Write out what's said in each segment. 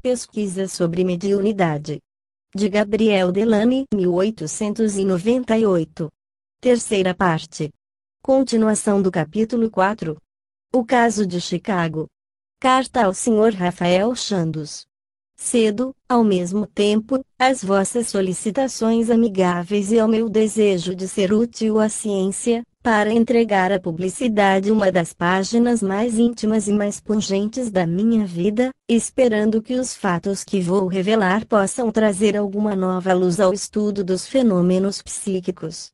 Pesquisa sobre mediunidade. De Gabriel Delany, 1898. Terceira parte. Continuação do capítulo 4. O caso de Chicago. Carta ao Sr. Rafael Chandos. Cedo, ao mesmo tempo, às vossas solicitações amigáveis e ao meu desejo de ser útil à ciência, para entregar à publicidade uma das páginas mais íntimas e mais pungentes da minha vida, esperando que os fatos que vou revelar possam trazer alguma nova luz ao estudo dos fenômenos psíquicos.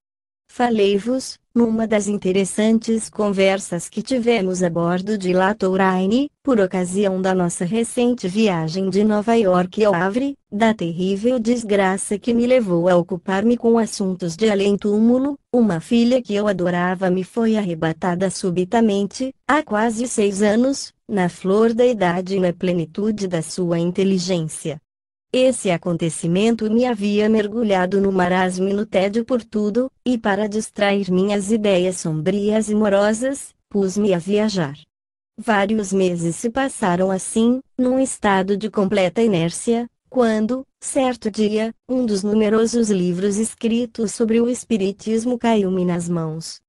Falei-vos, numa das interessantes conversas que tivemos a bordo de La Touraine, por ocasião da nossa recente viagem de Nova York ao Havre, da terrível desgraça que me levou a ocupar-me com assuntos de além-túmulo. Uma filha que eu adorava me foi arrebatada subitamente, há quase 6 anos, na flor da idade e na plenitude da sua inteligência. Esse acontecimento me havia mergulhado no marasmo e no tédio por tudo, e para distrair minhas ideias sombrias e morosas, pus-me a viajar. Vários meses se passaram assim, num estado de completa inércia, quando, certo dia, um dos numerosos livros escritos sobre o espiritismo caiu-me nas mãos.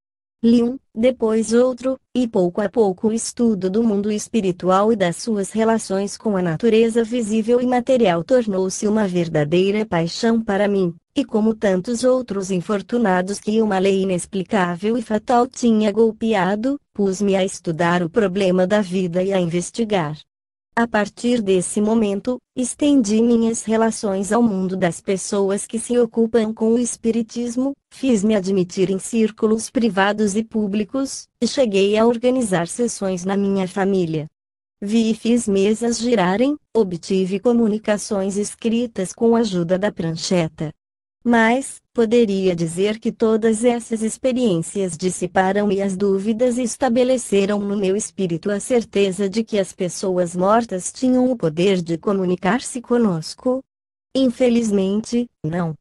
Li um, depois outro, e pouco a pouco o estudo do mundo espiritual e das suas relações com a natureza visível e material tornou-se uma verdadeira paixão para mim, e como tantos outros infortunados que uma lei inexplicável e fatal tinha golpeado, pus-me a estudar o problema da vida e a investigar. A partir desse momento, estendi minhas relações ao mundo das pessoas que se ocupam com o espiritismo, fiz-me admitir em círculos privados e públicos, e cheguei a organizar sessões na minha família. Vi e fiz mesas girarem, obtive comunicações escritas com a ajuda da prancheta. Mas, poderia dizer que todas essas experiências dissiparam-me as dúvidas e estabeleceram no meu espírito a certeza de que as pessoas mortas tinham o poder de comunicar-se conosco? Infelizmente, não.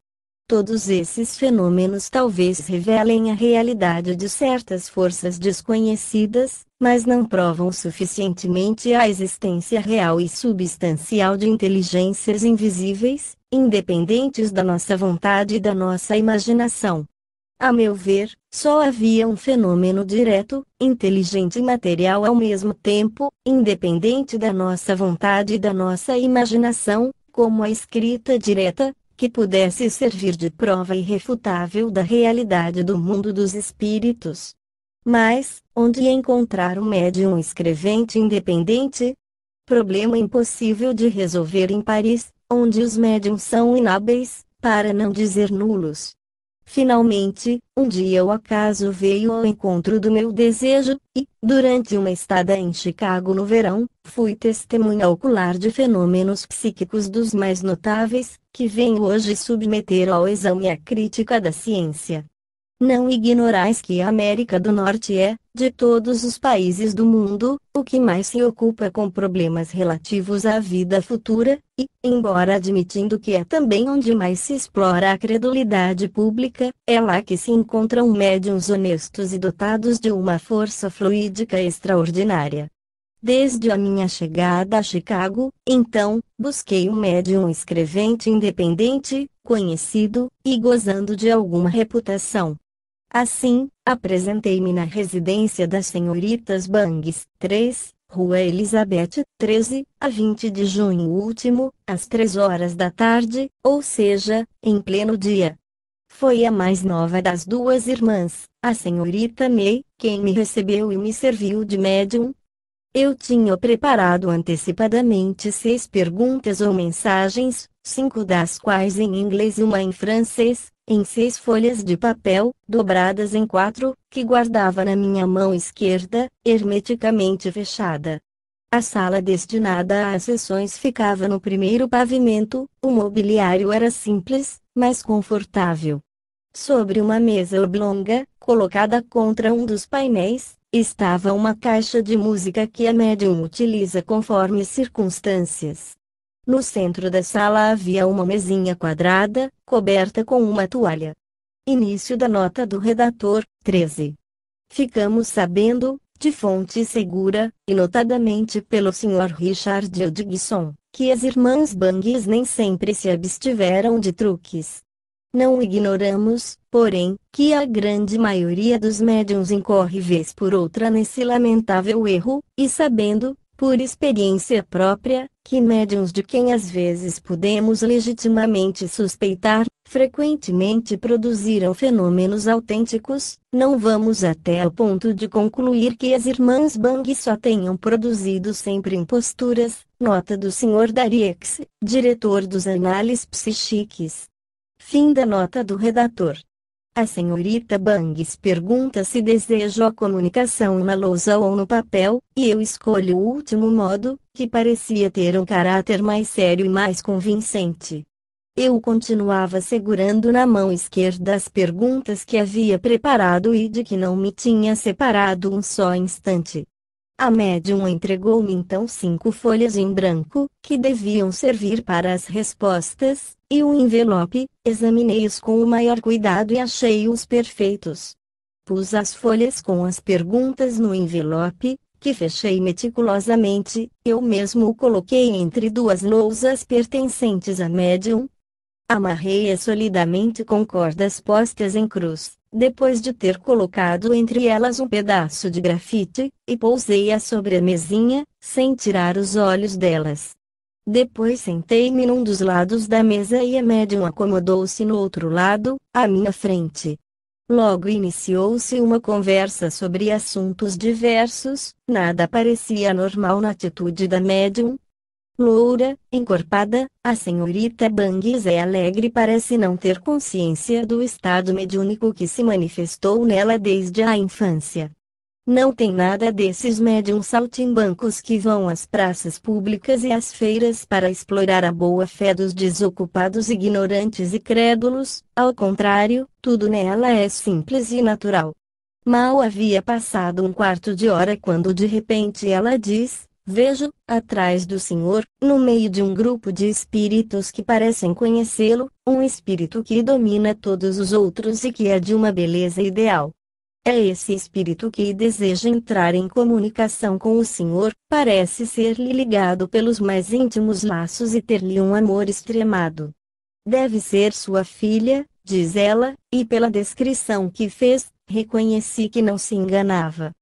Todos esses fenômenos talvez revelem a realidade de certas forças desconhecidas, mas não provam suficientemente a existência real e substancial de inteligências invisíveis, independentes da nossa vontade e da nossa imaginação. A meu ver, só havia um fenômeno direto, inteligente e material ao mesmo tempo, independente da nossa vontade e da nossa imaginação, como a escrita direta, que pudesse servir de prova irrefutável da realidade do mundo dos espíritos. Mas, onde encontrar um médium escrevente independente? Problema impossível de resolver em Paris, onde os médiums são inábeis, para não dizer nulos. Finalmente, um dia o acaso veio ao encontro do meu desejo, e, durante uma estada em Chicago no verão, fui testemunha ocular de fenômenos psíquicos dos mais notáveis, que venho hoje submeter ao exame e à crítica da ciência. Não ignorais que a América do Norte é, de todos os países do mundo, o que mais se ocupa com problemas relativos à vida futura, e, embora admitindo que é também onde mais se explora a credulidade pública, é lá que se encontram médiuns honestos e dotados de uma força fluídica extraordinária. Desde a minha chegada a Chicago, então, busquei um médium escrevente independente, conhecido, e gozando de alguma reputação. Assim, apresentei-me na residência das senhoritas Bangs, 3, Rua Elizabeth, 13, a 20 de junho último, às 3 horas da tarde, ou seja, em pleno dia. Foi a mais nova das duas irmãs, a senhorita May, quem me recebeu e me serviu de médium. Eu tinha preparado antecipadamente 6 perguntas ou mensagens, 5 das quais em inglês e uma em francês, em 6 folhas de papel, dobradas em 4, que guardava na minha mão esquerda, hermeticamente fechada. A sala destinada às sessões ficava no primeiro pavimento, o mobiliário era simples, mas confortável. Sobre uma mesa oblonga, colocada contra um dos painéis, estava uma caixa de música que a médium utiliza conforme circunstâncias. No centro da sala havia uma mesinha quadrada, coberta com uma toalha. Início da nota do redator, 13. Ficamos sabendo, de fonte segura, e notadamente pelo Sr. Richard Hodgson, que as irmãs Bangs nem sempre se abstiveram de truques. Não ignoramos, porém, que a grande maioria dos médiuns incorre vez por outra nesse lamentável erro, e sabendo, por experiência própria, que médiuns de quem às vezes podemos legitimamente suspeitar, frequentemente produziram fenômenos autênticos, não vamos até ao ponto de concluir que as irmãs Bang só tenham produzido sempre imposturas. Nota do Sr. Dariex, diretor dos Análises Psíquicas. Fim da nota do redator. A senhorita Bangs pergunta se desejo a comunicação na lousa ou no papel, e eu escolho o último modo, que parecia ter um caráter mais sério e mais convincente. Eu continuava segurando na mão esquerda as perguntas que havia preparado e de que não me tinha separado um só instante. A médium entregou-me então 5 folhas em branco, que deviam servir para as respostas, e o envelope. Examinei-os com o maior cuidado e achei-os perfeitos. Pus as folhas com as perguntas no envelope, que fechei meticulosamente. Eu mesmo o coloquei entre 2 lousas pertencentes à médium. Amarrei-as solidamente com cordas postas em cruz, depois de ter colocado entre elas um pedaço de grafite, e pousei-as sobre a mesinha, sem tirar os olhos delas. Depois sentei-me num dos lados da mesa e a médium acomodou-se no outro lado, à minha frente. Logo iniciou-se uma conversa sobre assuntos diversos. Nada parecia anormal na atitude da médium. Loura, encorpada, a senhorita Bangs é alegre e parece não ter consciência do estado mediúnico que se manifestou nela desde a infância. Não tem nada desses médiuns saltimbancos que vão às praças públicas e às feiras para explorar a boa-fé dos desocupados ignorantes e crédulos. Ao contrário, tudo nela é simples e natural. Mal havia passado um quarto de hora quando de repente ela diz: vejo, atrás do senhor, no meio de um grupo de espíritos que parecem conhecê-lo, um espírito que domina todos os outros e que é de uma beleza ideal. É esse espírito que deseja entrar em comunicação com o senhor, parece ser-lhe ligado pelos mais íntimos laços e ter-lhe um amor extremado. Deve ser sua filha, diz ela, e pela descrição que fez, reconheci que não se enganava.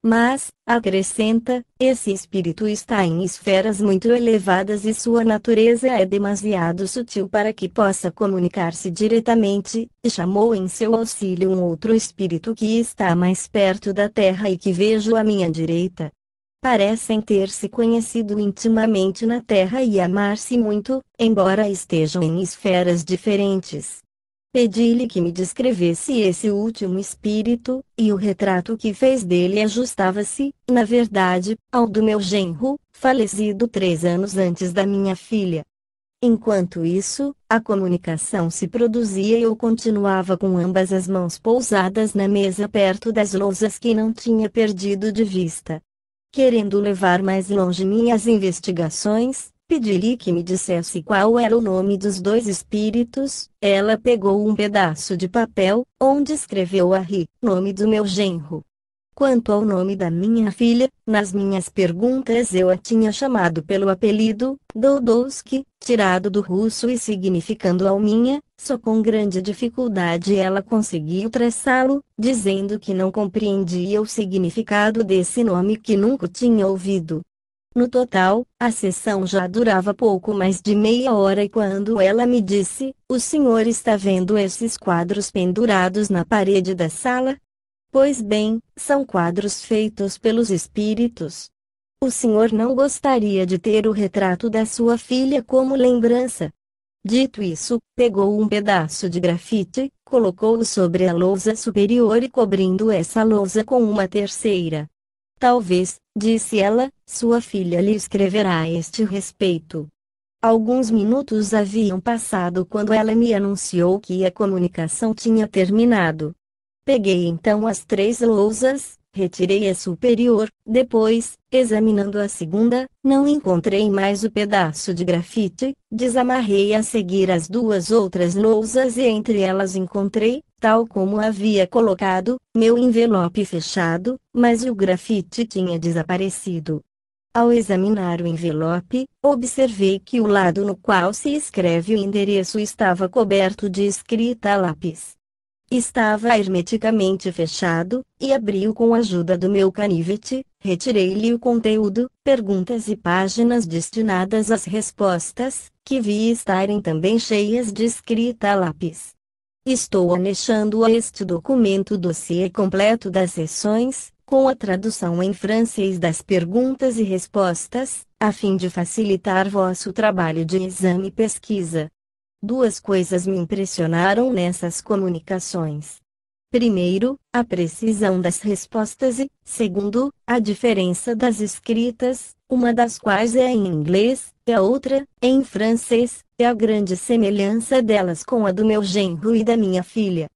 Mas, acrescenta, esse espírito está em esferas muito elevadas e sua natureza é demasiado sutil para que possa comunicar-se diretamente, e chamou em seu auxílio um outro espírito que está mais perto da terra e que vejo à minha direita. Parecem ter se conhecido intimamente na terra e amar-se muito, embora estejam em esferas diferentes. Pedi-lhe que me descrevesse esse último espírito, e o retrato que fez dele ajustava-se, na verdade, ao do meu genro, falecido 3 anos antes da minha filha. Enquanto isso, a comunicação se produzia e eu continuava com ambas as mãos pousadas na mesa perto das lousas que não tinha perdido de vista. Querendo levar mais longe minhas investigações, pedi-lhe que me dissesse qual era o nome dos 2 espíritos. Ela pegou um pedaço de papel, onde escreveu Harry, nome do meu genro. Quanto ao nome da minha filha, nas minhas perguntas eu a tinha chamado pelo apelido, Dodowski, tirado do russo e significando Alminha. Só com grande dificuldade ela conseguiu traçá-lo, dizendo que não compreendia o significado desse nome que nunca tinha ouvido. No total, a sessão já durava pouco mais de meia hora e quando ela me disse: o senhor está vendo esses quadros pendurados na parede da sala? Pois bem, são quadros feitos pelos espíritos. O senhor não gostaria de ter o retrato da sua filha como lembrança? Dito isso, pegou um pedaço de grafite, colocou-o sobre a lousa superior e cobrindo essa lousa com uma terceira. Talvez, disse ela, sua filha lhe escreverá a este respeito. Alguns minutos haviam passado quando ela me anunciou que a comunicação tinha terminado. Peguei então as 3 lousas, retirei a superior, depois, examinando a segunda, não encontrei mais o pedaço de grafite, desamarrei a seguir as 2 outras lousas e entre elas encontrei, tal como havia colocado, meu envelope fechado, mas o grafite tinha desaparecido. Ao examinar o envelope, observei que o lado no qual se escreve o endereço estava coberto de escrita a lápis. Estava hermeticamente fechado, e abri-o com a ajuda do meu canivete, retirei-lhe o conteúdo, perguntas e páginas destinadas às respostas, que vi estarem também cheias de escrita a lápis. Estou anexando a este documento o dossiê completo das sessões, com a tradução em francês das perguntas e respostas, a fim de facilitar vosso trabalho de exame e pesquisa. Duas coisas me impressionaram nessas comunicações. Primeiro, a precisão das respostas e, segundo, a diferença das escritas, uma das quais é em inglês, e a outra, em francês, e a grande semelhança delas com a do meu genro e da minha filha.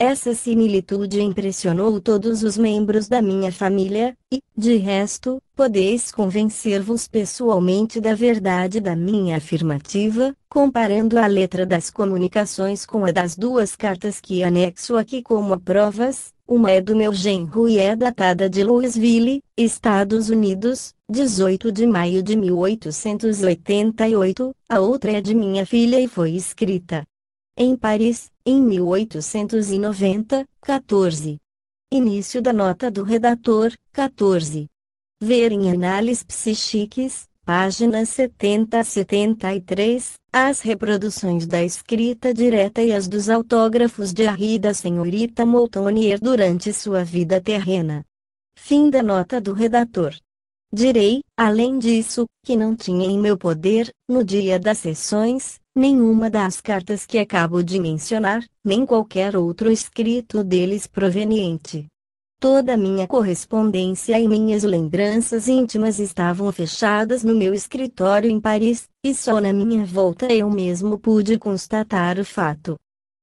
Essa similitude impressionou todos os membros da minha família, e, de resto, podeis convencer-vos pessoalmente da verdade da minha afirmativa, comparando a letra das comunicações com a das duas cartas que anexo aqui como provas. Uma é do meu genro e é datada de Louisville, Estados Unidos, 18 de maio de 1888, a outra é de minha filha e foi escrita em Paris, em 1890, 14. Início da nota do redator, 14. Ver em Análises Psíquicas, páginas 70 a 73, as reproduções da escrita direta e as dos autógrafos de Harry e da senhorita Moultonier durante sua vida terrena. Fim da nota do redator. Direi, além disso, que não tinha em meu poder, no dia das sessões, nenhuma das cartas que acabo de mencionar, nem qualquer outro escrito deles proveniente. Toda a minha correspondência e minhas lembranças íntimas estavam fechadas no meu escritório em Paris, e só na minha volta eu mesmo pude constatar o fato.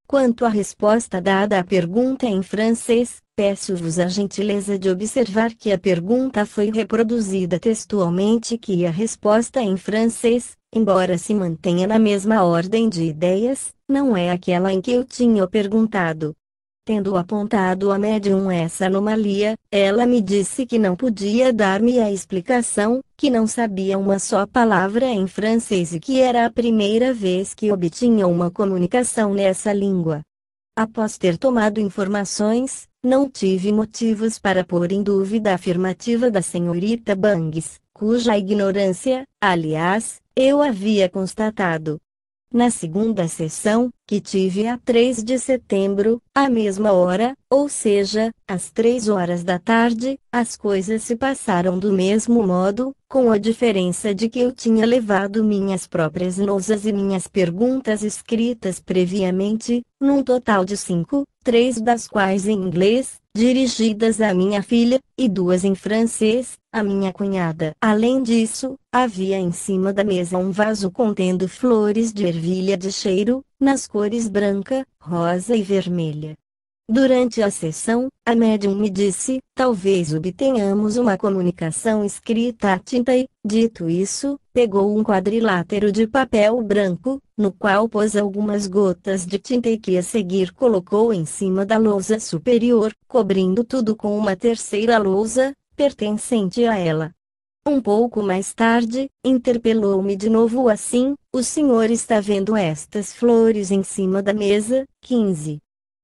Quanto à resposta dada à pergunta em francês, peço-vos a gentileza de observar que a pergunta foi reproduzida textualmente que a resposta em francês, embora se mantenha na mesma ordem de ideias, não é aquela em que eu tinha perguntado. Tendo apontado à médium essa anomalia, ela me disse que não podia dar-me a explicação, que não sabia uma só palavra em francês e que era a primeira vez que obtinha uma comunicação nessa língua. Após ter tomado informações, não tive motivos para pôr em dúvida a afirmativa da senhorita Bangs, cuja ignorância, aliás, eu havia constatado. Na segunda sessão, que tive a 3 de setembro, à mesma hora, ou seja, às 3 horas da tarde, as coisas se passaram do mesmo modo, com a diferença de que eu tinha levado minhas próprias notas e minhas perguntas escritas previamente, num total de 5, 3 das quais em inglês, dirigidas à minha filha, e 2 em francês, à minha cunhada. Além disso, havia em cima da mesa um vaso contendo flores de ervilha de cheiro, nas cores branca, rosa e vermelha. Durante a sessão, a médium me disse, talvez obtenhamos uma comunicação escrita à tinta e, dito isso, pegou um quadrilátero de papel branco, no qual pôs algumas gotas de tinta e que a seguir colocou em cima da lousa superior, cobrindo tudo com uma terceira lousa, pertencente a ela. Um pouco mais tarde, interpelou-me de novo assim, o senhor está vendo estas flores em cima da mesa? 15.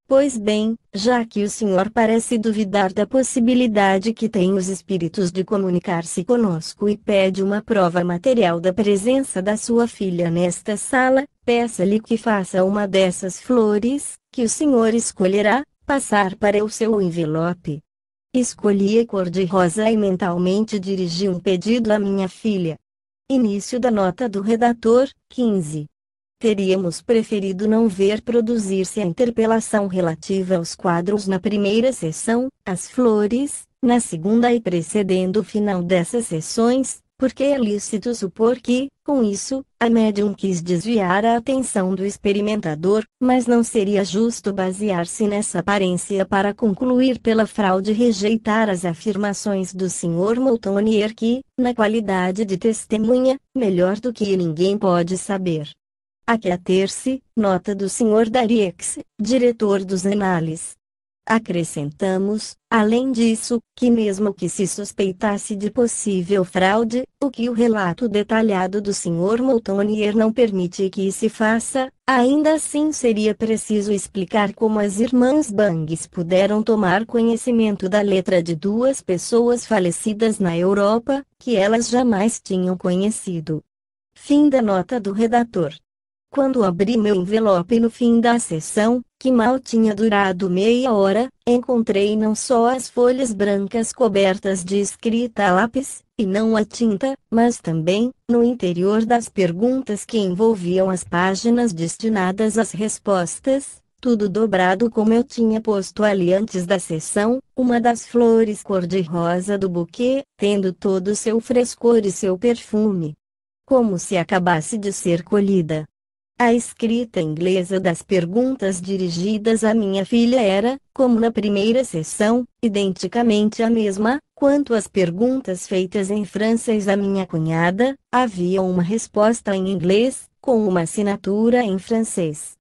Pois bem, já que o senhor parece duvidar da possibilidade que têm os espíritos de comunicar-se conosco e pede uma prova material da presença da sua filha nesta sala, peça-lhe que faça uma dessas flores, que o senhor escolherá, passar para o seu envelope. Escolhi a cor de rosa e mentalmente dirigi um pedido à minha filha. Início da nota do redator, 15. Teríamos preferido não ver produzir-se a interpelação relativa aos quadros na primeira sessão, as flores, na segunda e precedendo o final dessas sessões, porque é lícito supor que, com isso, a médium quis desviar a atenção do experimentador, mas não seria justo basear-se nessa aparência para concluir pela fraude rejeitar as afirmações do Sr. Moultonier que, na qualidade de testemunha, melhor do que ninguém pode saber. Aqui a ter-se, nota do Sr. Dariex, diretor dos Análises Acrescentamos, além disso, que mesmo que se suspeitasse de possível fraude, o que o relato detalhado do Sr. Moultonier não permite que se faça, ainda assim seria preciso explicar como as irmãs Bangs puderam tomar conhecimento da letra de duas pessoas falecidas na Europa, que elas jamais tinham conhecido. Fim da nota do redator. Quando abri meu envelope no fim da sessão, que mal tinha durado meia hora, encontrei não só as folhas brancas cobertas de escrita a lápis, e não a tinta, mas também, no interior das perguntas que envolviam as páginas destinadas às respostas, tudo dobrado como eu tinha posto ali antes da sessão, uma das flores cor-de-rosa do buquê, tendo todo o seu frescor e seu perfume. Como se acabasse de ser colhida. A escrita inglesa das perguntas dirigidas à minha filha era, como na primeira sessão, identicamente a mesma. Quanto às perguntas feitas em francês à minha cunhada, havia uma resposta em inglês, com uma assinatura em francês.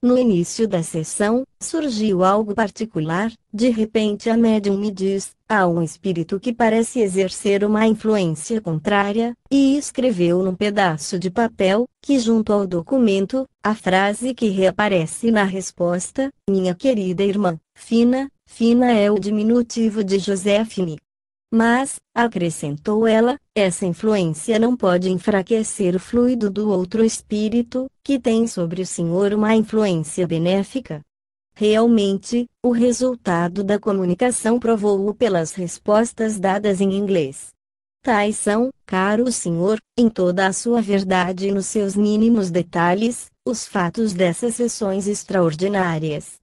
No início da sessão, surgiu algo particular. De repente a médium me diz: há um espírito que parece exercer uma influência contrária, e escreveu num pedaço de papel, que junto ao documento, a frase que reaparece na resposta: minha querida irmã, Fina. Fina é o diminutivo de Joséphine. Mas, acrescentou ela, essa influência não pode enfraquecer o fluido do outro espírito, que tem sobre o senhor uma influência benéfica. Realmente, o resultado da comunicação provou-o pelas respostas dadas em inglês. Tais são, caro senhor, em toda a sua verdade e nos seus mínimos detalhes, os fatos dessas sessões extraordinárias.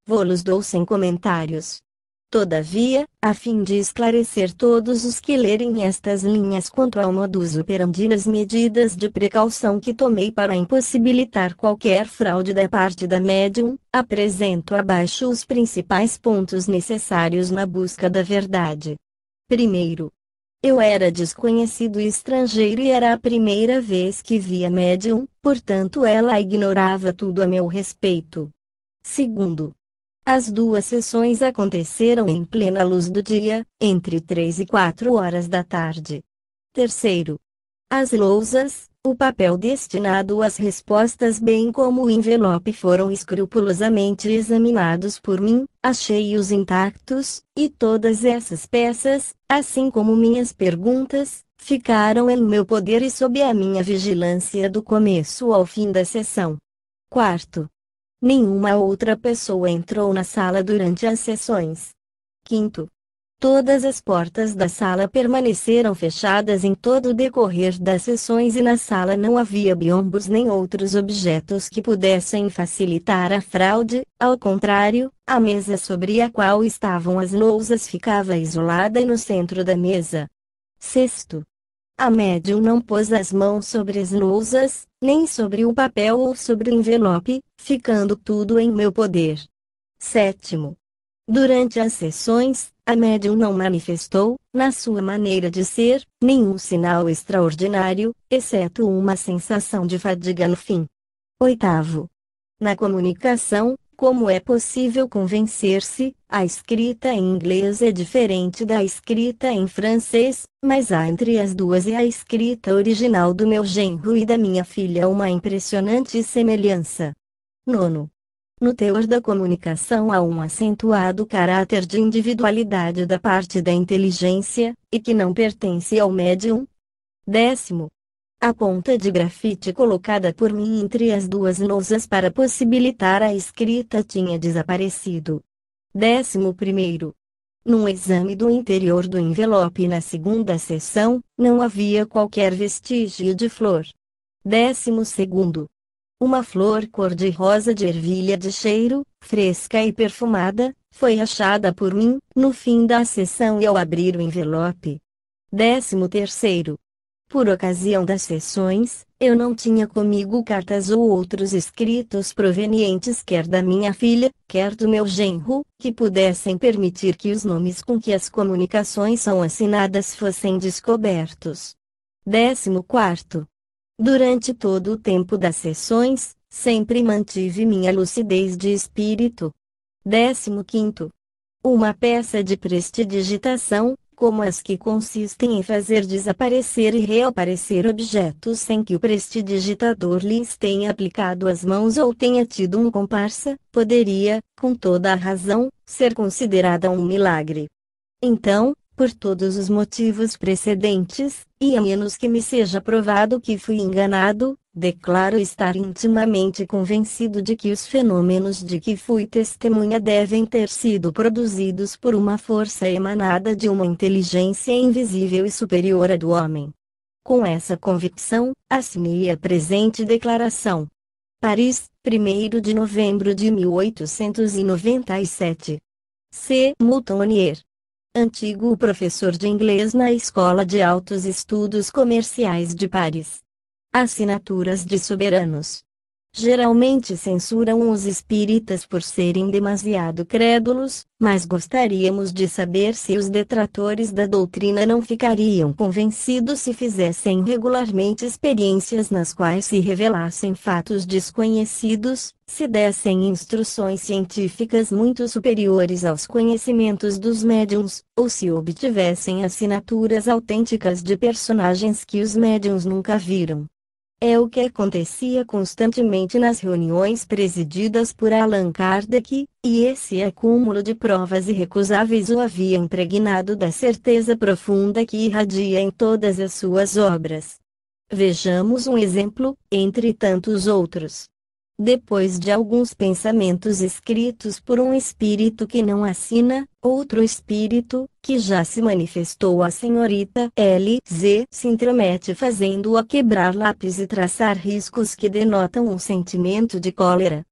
Vô-los dou sem comentários. Todavia, a fim de esclarecer todos os que lerem estas linhas quanto ao modus operandi e as medidas de precaução que tomei para impossibilitar qualquer fraude da parte da médium, apresento abaixo os principais pontos necessários na busca da verdade. Primeiro, eu era desconhecido e estrangeiro e era a primeira vez que via médium, portanto ela ignorava tudo a meu respeito. Segundo, as duas sessões aconteceram em plena luz do dia, entre 3 e 4 horas da tarde. Terceiro, as lousas, o papel destinado às respostas bem como o envelope foram escrupulosamente examinados por mim, achei-os intactos, e todas essas peças, assim como minhas perguntas, ficaram em meu poder e sob a minha vigilância do começo ao fim da sessão. Quarto, nenhuma outra pessoa entrou na sala durante as sessões. Quinto, todas as portas da sala permaneceram fechadas em todo o decorrer das sessões e na sala não havia biombos nem outros objetos que pudessem facilitar a fraude, ao contrário, a mesa sobre a qual estavam as lousas ficava isolada e no centro da mesa. Sexto, a médium não pôs as mãos sobre as lousas, nem sobre o papel ou sobre o envelope, ficando tudo em meu poder. Sétimo, durante as sessões, a médium não manifestou, na sua maneira de ser, nenhum sinal extraordinário, exceto uma sensação de fadiga no fim. Oitavo, na comunicação, como é possível convencer-se, a escrita em inglês é diferente da escrita em francês, mas há entre as duas e a escrita original do meu genro e da minha filha uma impressionante semelhança. Nono, no teor da comunicação há um acentuado caráter de individualidade da parte da inteligência, e que não pertence ao médium. Décimo, a ponta de grafite colocada por mim entre as duas lousas para possibilitar a escrita tinha desaparecido. 11º. Num exame do interior do envelope na segunda sessão, não havia qualquer vestígio de flor. 12º. Uma flor cor-de-rosa de ervilha de cheiro, fresca e perfumada, foi achada por mim, no fim da sessão e ao abrir o envelope. 13º. Por ocasião das sessões, eu não tinha comigo cartas ou outros escritos provenientes quer da minha filha, quer do meu genro, que pudessem permitir que os nomes com que as comunicações são assinadas fossem descobertos. 14º. Durante todo o tempo das sessões, sempre mantive minha lucidez de espírito. 15º. Uma peça de prestidigitação, como as que consistem em fazer desaparecer e reaparecer objetos sem que o prestidigitador lhes tenha aplicado as mãos ou tenha tido um comparsa, poderia, com toda a razão, ser considerada um milagre. Então, por todos os motivos precedentes, e a menos que me seja provado que fui enganado, declaro estar intimamente convencido de que os fenômenos de que fui testemunha devem ter sido produzidos por uma força emanada de uma inteligência invisível e superior à do homem. Com essa convicção, assinei a presente declaração. Paris, 1º de novembro de 1897. C. Moutonnier. Antigo professor de inglês na Escola de Altos Estudos Comerciais de Paris. Assinaturas de soberanos. Geralmente censuram os espíritas por serem demasiado crédulos, mas gostaríamos de saber se os detratores da doutrina não ficariam convencidos se fizessem regularmente experiências nas quais se revelassem fatos desconhecidos, se dessem instruções científicas muito superiores aos conhecimentos dos médiuns, ou se obtivessem assinaturas autênticas de personagens que os médiuns nunca viram. É o que acontecia constantemente nas reuniões presididas por Allan Kardec, e esse acúmulo de provas irrecusáveis o havia impregnado da certeza profunda que irradia em todas as suas obras. Vejamos um exemplo, entre tantos outros. Depois de alguns pensamentos escritos por um espírito que não assina, outro espírito, que já se manifestou à senhorita L.Z., se intromete fazendo-a quebrar lápis e traçar riscos que denotam um sentimento de cólera.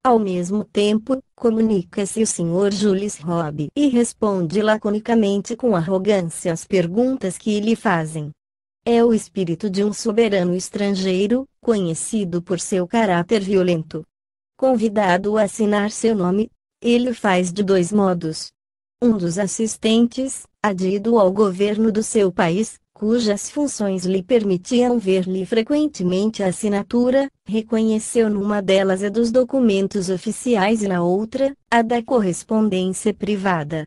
Ao mesmo tempo, comunica-se o Sr. Jules Robb e responde laconicamente com arrogância às perguntas que lhe fazem. É o espírito de um soberano estrangeiro, conhecido por seu caráter violento. Convidado a assinar seu nome, ele o faz de dois modos. Um dos assistentes, adido ao governo do seu país, cujas funções lhe permitiam ver-lhe frequentemente a assinatura, reconheceu numa delas a dos documentos oficiais e na outra, a da correspondência privada.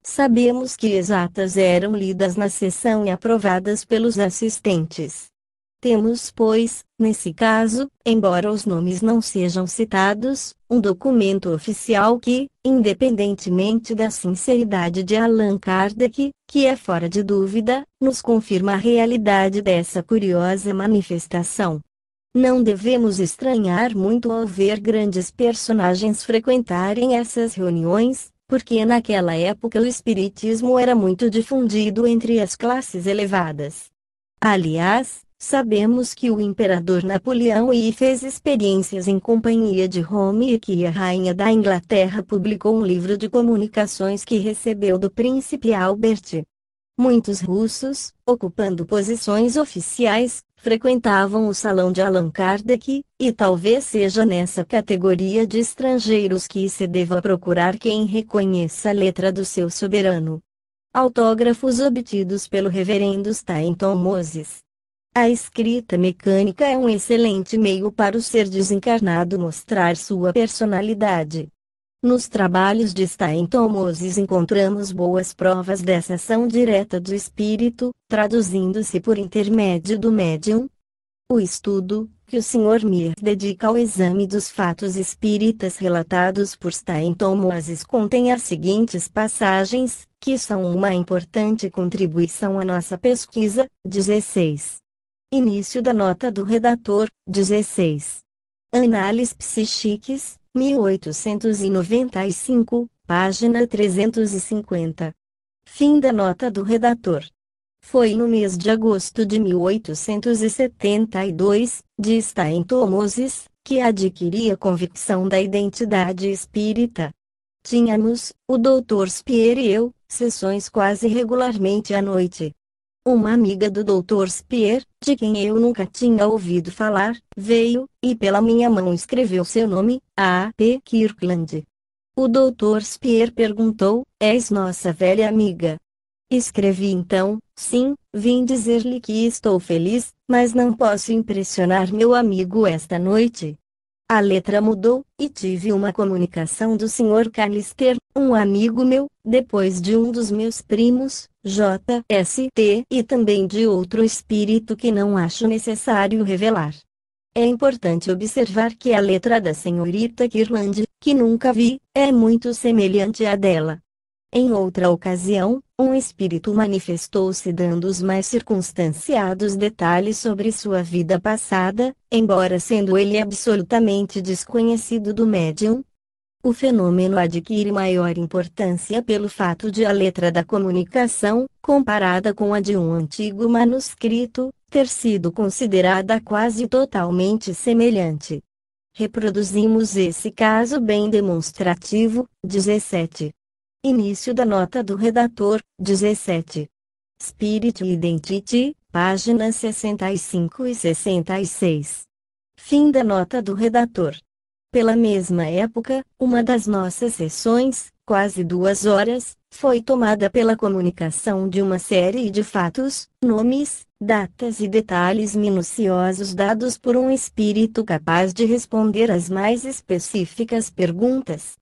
Sabemos que exatas eram lidas na sessão e aprovadas pelos assistentes. Temos, pois, nesse caso, embora os nomes não sejam citados, um documento oficial que, independentemente da sinceridade de Allan Kardec, que é fora de dúvida, nos confirma a realidade dessa curiosa manifestação. Não devemos estranhar muito ao ver grandes personagens frequentarem essas reuniões, porque naquela época o espiritismo era muito difundido entre as classes elevadas. Aliás, sabemos que o imperador Napoleão fez experiências em companhia de Home e que a rainha da Inglaterra publicou um livro de comunicações que recebeu do príncipe Albert. Muitos russos, ocupando posições oficiais, frequentavam o salão de Allan Kardec, e talvez seja nessa categoria de estrangeiros que se deva procurar quem reconheça a letra do seu soberano. Autógrafos obtidos pelo reverendo Stainton Moses. A escrita mecânica é um excelente meio para o ser desencarnado mostrar sua personalidade. Nos trabalhos de Stainton Moses encontramos boas provas dessa ação direta do espírito, traduzindo-se por intermédio do médium. O estudo, que o Sr. Mir dedica ao exame dos fatos espíritas relatados por Stainton Moses, contém as seguintes passagens, que são uma importante contribuição à nossa pesquisa. 16. Início da nota do redator. 16. Análises psíquicas, 1895, página 350. Fim da nota do redator. Foi no mês de agosto de 1872, de Stainton Moses, que adquiri a convicção da identidade espírita. Tínhamos, o Dr. Spier e eu, sessões quase regularmente à noite. Uma amiga do Dr. Spier, de quem eu nunca tinha ouvido falar, veio, e pela minha mão escreveu seu nome, A. P. Kirkland. O Dr. Spier perguntou: és nossa velha amiga? Escrevi então: sim, vim dizer-lhe que estou feliz, mas não posso impressionar meu amigo esta noite. A letra mudou, e tive uma comunicação do Sr. Callister, um amigo meu, depois de um dos meus primos, J.S.T. e também de outro espírito que não acho necessário revelar. É importante observar que a letra da senhorita Kirland, que nunca vi, é muito semelhante à dela. Em outra ocasião, um espírito manifestou-se dando os mais circunstanciados detalhes sobre sua vida passada, embora sendo ele absolutamente desconhecido do médium. O fenômeno adquire maior importância pelo fato de a letra da comunicação, comparada com a de um antigo manuscrito, ter sido considerada quase totalmente semelhante. Reproduzimos esse caso bem demonstrativo. 17. Início da nota do redator. 17. Spirit Identity, páginas 65 e 66. Fim da nota do redator. Pela mesma época, uma das nossas sessões, quase 2 horas, foi tomada pela comunicação de uma série de fatos, nomes, datas e detalhes minuciosos dados por um espírito capaz de responder às mais específicas perguntas.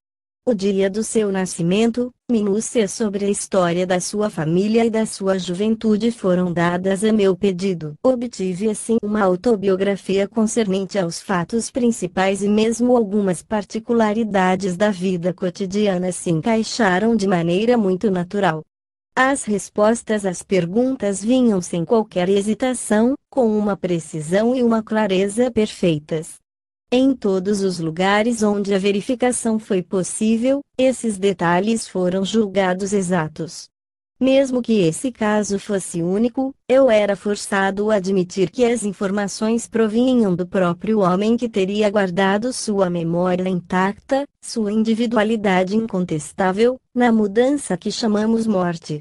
O dia do seu nascimento, minúcias sobre a história da sua família e da sua juventude foram dadas a meu pedido. Obtive assim uma autobiografia concernente aos fatos principais e mesmo algumas particularidades da vida cotidiana se encaixaram de maneira muito natural. As respostas às perguntas vinham sem qualquer hesitação, com uma precisão e uma clareza perfeitas. Em todos os lugares onde a verificação foi possível, esses detalhes foram julgados exatos. Mesmo que esse caso fosse único, eu era forçado a admitir que as informações provinham do próprio homem que teria guardado sua memória intacta, sua individualidade incontestável, na mudança que chamamos morte.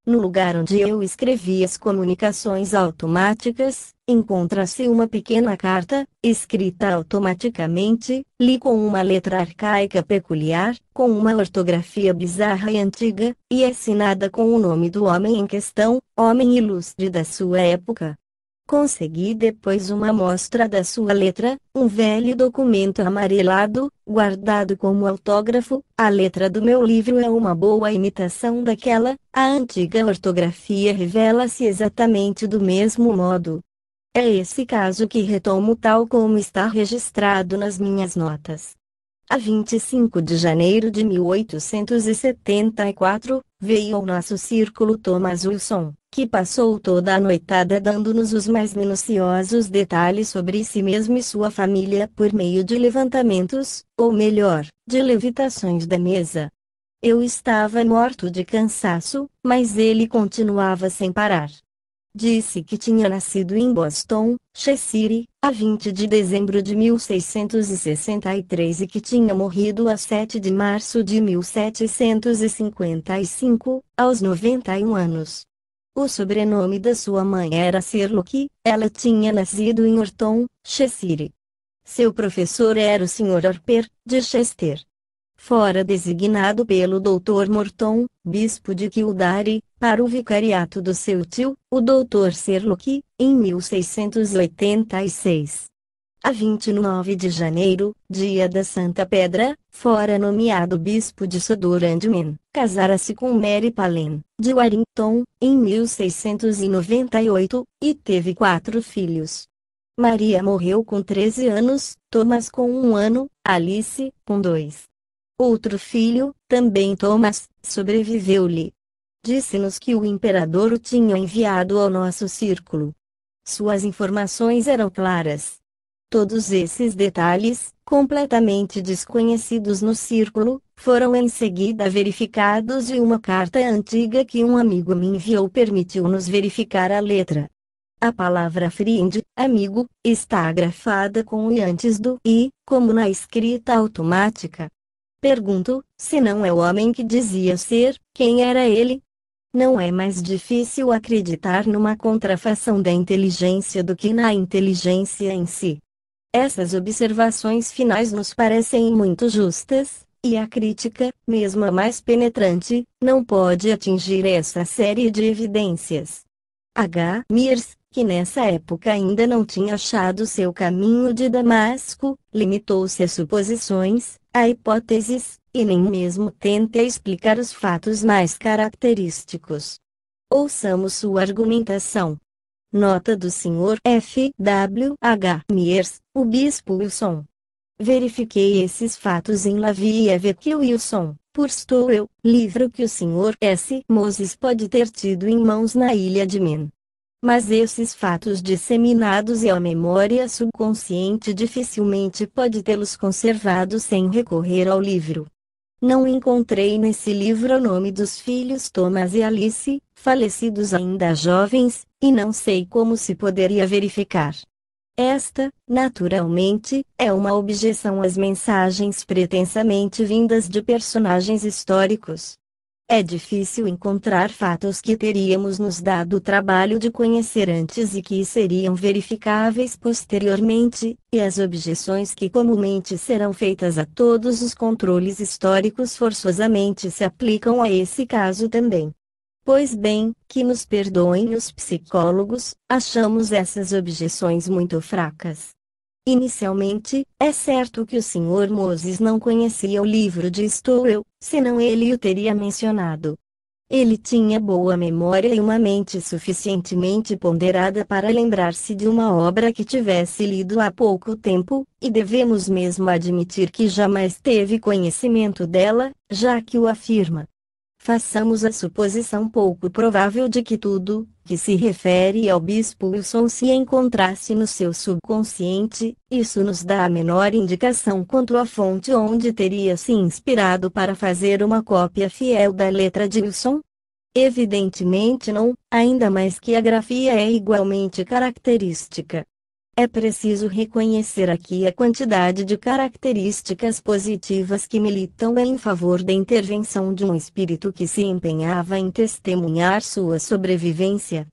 No lugar onde eu escrevi as comunicações automáticas, encontra-se uma pequena carta, escrita automaticamente, li com uma letra arcaica peculiar, com uma ortografia bizarra e antiga, e assinada com o nome do homem em questão, homem ilustre da sua época. Consegui depois uma amostra da sua letra, um velho documento amarelado, guardado como autógrafo. A letra do meu livro é uma boa imitação daquela, a antiga ortografia revela-se exatamente do mesmo modo. É esse caso que retomo tal como está registrado nas minhas notas. A 25 de janeiro de 1874, veio ao nosso círculo Thomas Wilson, que passou toda a noitada dando-nos os mais minuciosos detalhes sobre si mesmo e sua família por meio de levantamentos, ou melhor, de levitações da mesa. Eu estava morto de cansaço, mas ele continuava sem parar. Disse que tinha nascido em Boston, Cheshire, a 20 de dezembro de 1663 e que tinha morrido a 7 de março de 1755, aos 91 anos. O sobrenome da sua mãe era Sherlock, ela tinha nascido em Orton, Cheshire. Seu professor era o Sr. Harper, de Chester. Fora designado pelo Dr. Morton, bispo de Kildare, para o vicariato do seu tio, o Dr. Sherlock, em 1686. A 29 de janeiro, dia da Santa Pedra, fora nomeado bispo de Sutherland, casara-se com Mary Palen, de Warrington, em 1698, e teve 4 filhos. Maria morreu com 13 anos, Thomas com 1 ano, Alice, com 2. Outro filho, também Thomas, sobreviveu-lhe. Disse-nos que o imperador o tinha enviado ao nosso círculo. Suas informações eram claras. Todos esses detalhes, completamente desconhecidos no círculo, foram em seguida verificados e uma carta antiga que um amigo me enviou permitiu-nos verificar a letra. A palavra friend, amigo, está agrafada com o i antes do i, como na escrita automática. Pergunto, se não é o homem que dizia ser, quem era ele? Não é mais difícil acreditar numa contrafação da inteligência do que na inteligência em si. Essas observações finais nos parecem muito justas, e a crítica, mesmo a mais penetrante, não pode atingir essa série de evidências. H. Mears, que nessa época ainda não tinha achado seu caminho de Damasco, limitou-se a suposições, a hipóteses, e nem mesmo tenta explicar os fatos mais característicos. Ouçamos sua argumentação. Nota do Sr. F. W. H. Mears, o Bispo Wilson. Verifiquei esses fatos em La Vie avec Wilson, por Stowell, livro que o Sr. S. Moses pode ter tido em mãos na ilha de Man. Mas esses fatos disseminados e a memória subconsciente dificilmente pode tê-los conservado sem recorrer ao livro. Não encontrei nesse livro o nome dos filhos Thomas e Alice, falecidos ainda jovens, e não sei como se poderia verificar. Esta, naturalmente, é uma objeção às mensagens pretensamente vindas de personagens históricos. É difícil encontrar fatos que teríamos nos dado o trabalho de conhecer antes e que seriam verificáveis posteriormente, e as objeções que comumente serão feitas a todos os controles históricos forçosamente se aplicam a esse caso também. Pois bem, que nos perdoem os psicólogos, achamos essas objeções muito fracas. Inicialmente, é certo que o Sr. Moses não conhecia o livro de Stowell, senão ele o teria mencionado. Ele tinha boa memória e uma mente suficientemente ponderada para lembrar-se de uma obra que tivesse lido há pouco tempo, e devemos mesmo admitir que jamais teve conhecimento dela, já que o afirma. Façamos a suposição pouco provável de que tudo, que se refere ao Bispo Wilson se encontrasse no seu subconsciente, isso nos dá a menor indicação quanto à fonte onde teria se inspirado para fazer uma cópia fiel da letra de Wilson? Evidentemente não, ainda mais que a grafia é igualmente característica. É preciso reconhecer aqui a quantidade de características positivas que militam em favor da intervenção de um espírito que se empenhava em testemunhar sua sobrevivência.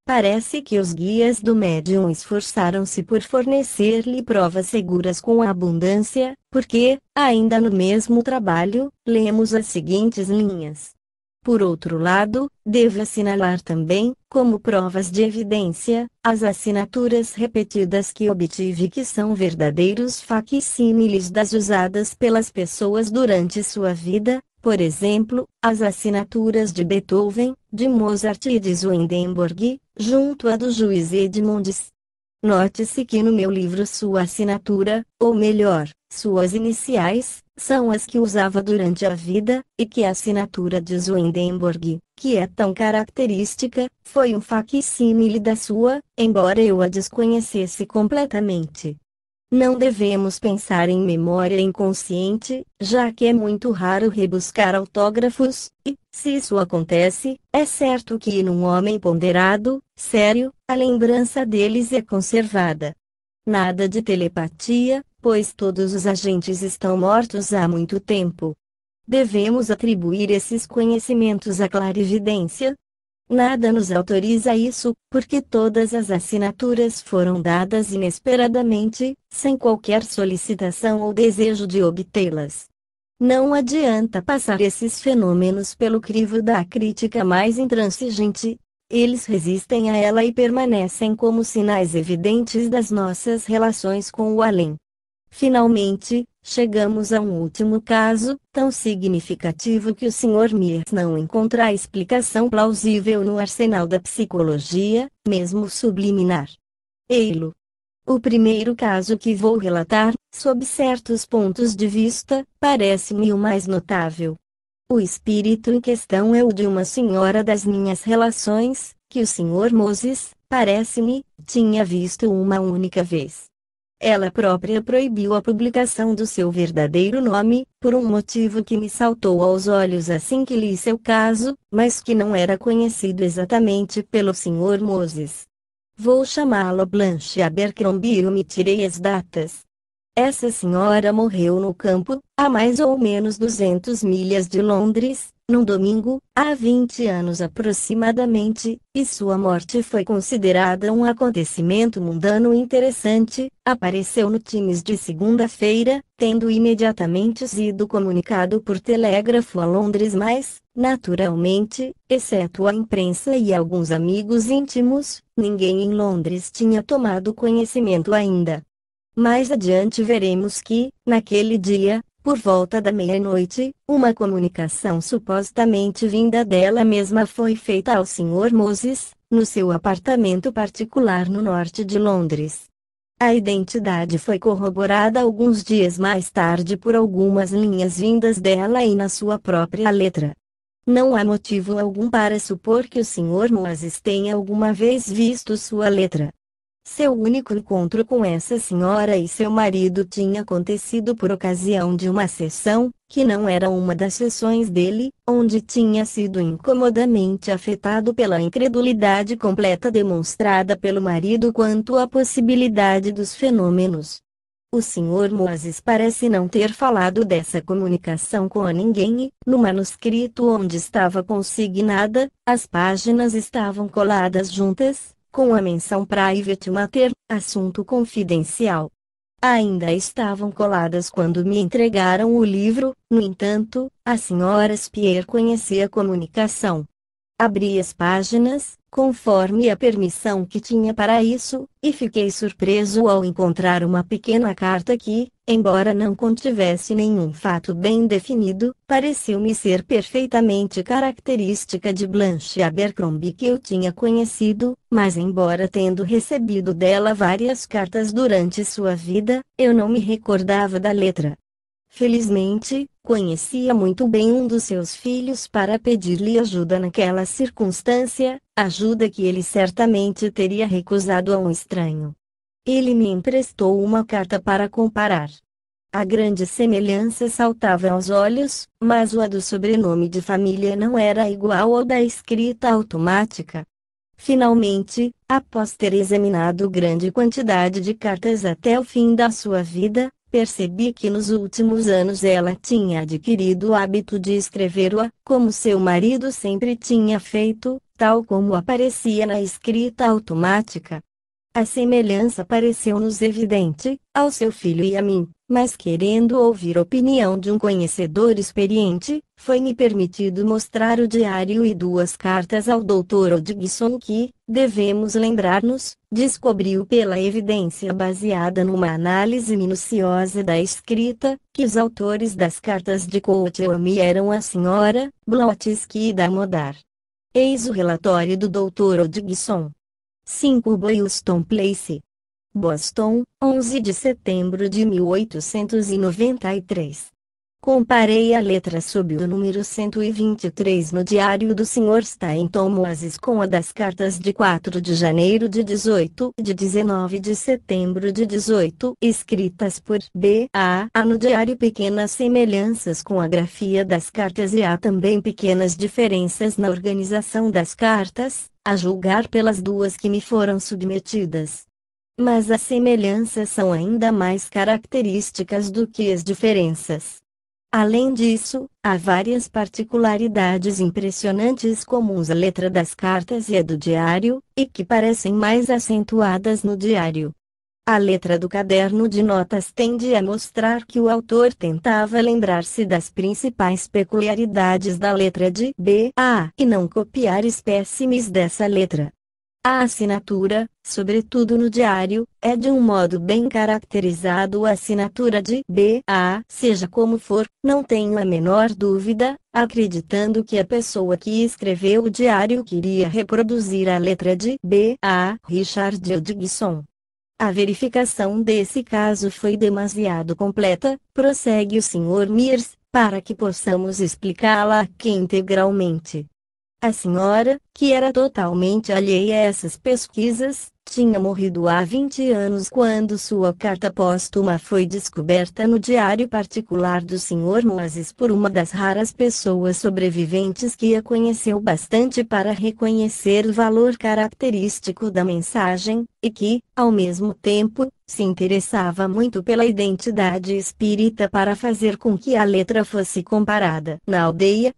Parece que os guias do médium esforçaram-se por fornecer-lhe provas seguras com abundância, porque, ainda no mesmo trabalho, lemos as seguintes linhas. Por outro lado, devo assinalar também, como provas de evidência, as assinaturas repetidas que obtive que são verdadeiros facsímiles das usadas pelas pessoas durante sua vida, por exemplo, as assinaturas de Beethoven, de Mozart e de Swedenborg, junto à do juiz Edmondes. Note-se que no meu livro sua assinatura, ou melhor, suas iniciais, são as que usava durante a vida, e que a assinatura de Swedenborg, que é tão característica, foi um facsímile da sua, embora eu a desconhecesse completamente. Não devemos pensar em memória inconsciente, já que é muito raro rebuscar autógrafos, e, se isso acontece, é certo que num homem ponderado, sério, a lembrança deles é conservada. Nada de telepatia, pois todos os agentes estão mortos há muito tempo. Devemos atribuir esses conhecimentos à clarividência? Nada nos autoriza isso, porque todas as assinaturas foram dadas inesperadamente, sem qualquer solicitação ou desejo de obtê-las. Não adianta passar esses fenômenos pelo crivo da crítica mais intransigente. Eles resistem a ela e permanecem como sinais evidentes das nossas relações com o além. Finalmente, chegamos a um último caso, tão significativo que o Sr. Mears não encontra explicação plausível no arsenal da psicologia, mesmo subliminar. Ei-lo. O primeiro caso que vou relatar, sob certos pontos de vista, parece-me o mais notável. O espírito em questão é o de uma senhora das minhas relações, que o Sr. Moses, parece-me, tinha visto uma única vez. Ela própria proibiu a publicação do seu verdadeiro nome, por um motivo que me saltou aos olhos assim que li seu caso, mas que não era conhecido exatamente pelo Sr. Moses. Vou chamá-la Blanche Abercrombie e omitirei as datas. Essa senhora morreu no campo, a mais ou menos 200 milhas de Londres, num domingo, há 20 anos aproximadamente, e sua morte foi considerada um acontecimento mundano interessante, apareceu no Times de segunda-feira, tendo imediatamente sido comunicado por telégrafo a Londres, mas, naturalmente, exceto a imprensa e alguns amigos íntimos, ninguém em Londres tinha tomado conhecimento ainda. Mais adiante veremos que, naquele dia, por volta da meia-noite, uma comunicação supostamente vinda dela mesma foi feita ao Sr. Moses, no seu apartamento particular no norte de Londres. A identidade foi corroborada alguns dias mais tarde por algumas linhas vindas dela e na sua própria letra. Não há motivo algum para supor que o Sr. Moses tenha alguma vez visto sua letra. Seu único encontro com essa senhora e seu marido tinha acontecido por ocasião de uma sessão, que não era uma das sessões dele, onde tinha sido incomodamente afetado pela incredulidade completa demonstrada pelo marido quanto à possibilidade dos fenômenos. O Sr. Moses parece não ter falado dessa comunicação com ninguém e, no manuscrito onde estava consignada, as páginas estavam coladas juntas, com a menção private matter, assunto confidencial. Ainda estavam coladas quando me entregaram o livro, no entanto, a Sra. Spear conhecia a comunicação. Abri as páginas, conforme a permissão que tinha para isso, e fiquei surpreso ao encontrar uma pequena carta que, embora não contivesse nenhum fato bem definido, pareceu-me ser perfeitamente característica de Blanche Abercrombie que eu tinha conhecido, mas embora tendo recebido dela várias cartas durante sua vida, eu não me recordava da letra. Felizmente, conhecia muito bem um dos seus filhos para pedir-lhe ajuda naquela circunstância, ajuda que ele certamente teria recusado a um estranho. Ele me emprestou uma carta para comparar. A grande semelhança saltava aos olhos, mas o do sobrenome de família não era igual ao da escrita automática. Finalmente, após ter examinado grande quantidade de cartas até o fim da sua vida, percebi que nos últimos anos ela tinha adquirido o hábito de escrever-o, como seu marido sempre tinha feito, tal como aparecia na escrita automática. A semelhança pareceu-nos evidente, ao seu filho e a mim, mas querendo ouvir a opinião de um conhecedor experiente, foi-me permitido mostrar o diário e duas cartas ao Dr. Hodgson que, devemos lembrar-nos, descobriu pela evidência baseada numa análise minuciosa da escrita, que os autores das cartas de Courtney eram a Sra. Blavatsky e Damodar. Eis o relatório do Dr. Hodgson. 5 Boylston Place, Boston, 11 de setembro de 1893. Comparei a letra sob o número 123 no diário do Sr. Stainton Moses com a das cartas de 4 de janeiro de 19 de setembro de 18 escritas por B.A. Há no diário pequenas semelhanças com a grafia das cartas e há também pequenas diferenças na organização das cartas, a julgar pelas duas que me foram submetidas. Mas as semelhanças são ainda mais características do que as diferenças. Além disso, há várias particularidades impressionantes comuns à letra das cartas e à do diário, e que parecem mais acentuadas no diário. A letra do caderno de notas tende a mostrar que o autor tentava lembrar-se das principais peculiaridades da letra de B.A. e não copiar espécimes dessa letra. A assinatura, sobretudo no diário, é de um modo bem caracterizado. A assinatura de B.A. Seja como for, não tenho a menor dúvida, acreditando que a pessoa que escreveu o diário queria reproduzir a letra de B.A. Richard Hodgson. A verificação desse caso foi demasiado completa, prossegue o Sr. Mears, para que possamos explicá-la aqui integralmente. A senhora, que era totalmente alheia a essas pesquisas, tinha morrido há 20 anos quando sua carta póstuma foi descoberta no diário particular do Sr. Moses por uma das raras pessoas sobreviventes que a conheceu bastante para reconhecer o valor característico da mensagem, e que, ao mesmo tempo, se interessava muito pela identidade espírita para fazer com que a letra fosse comparada. Na aldeia,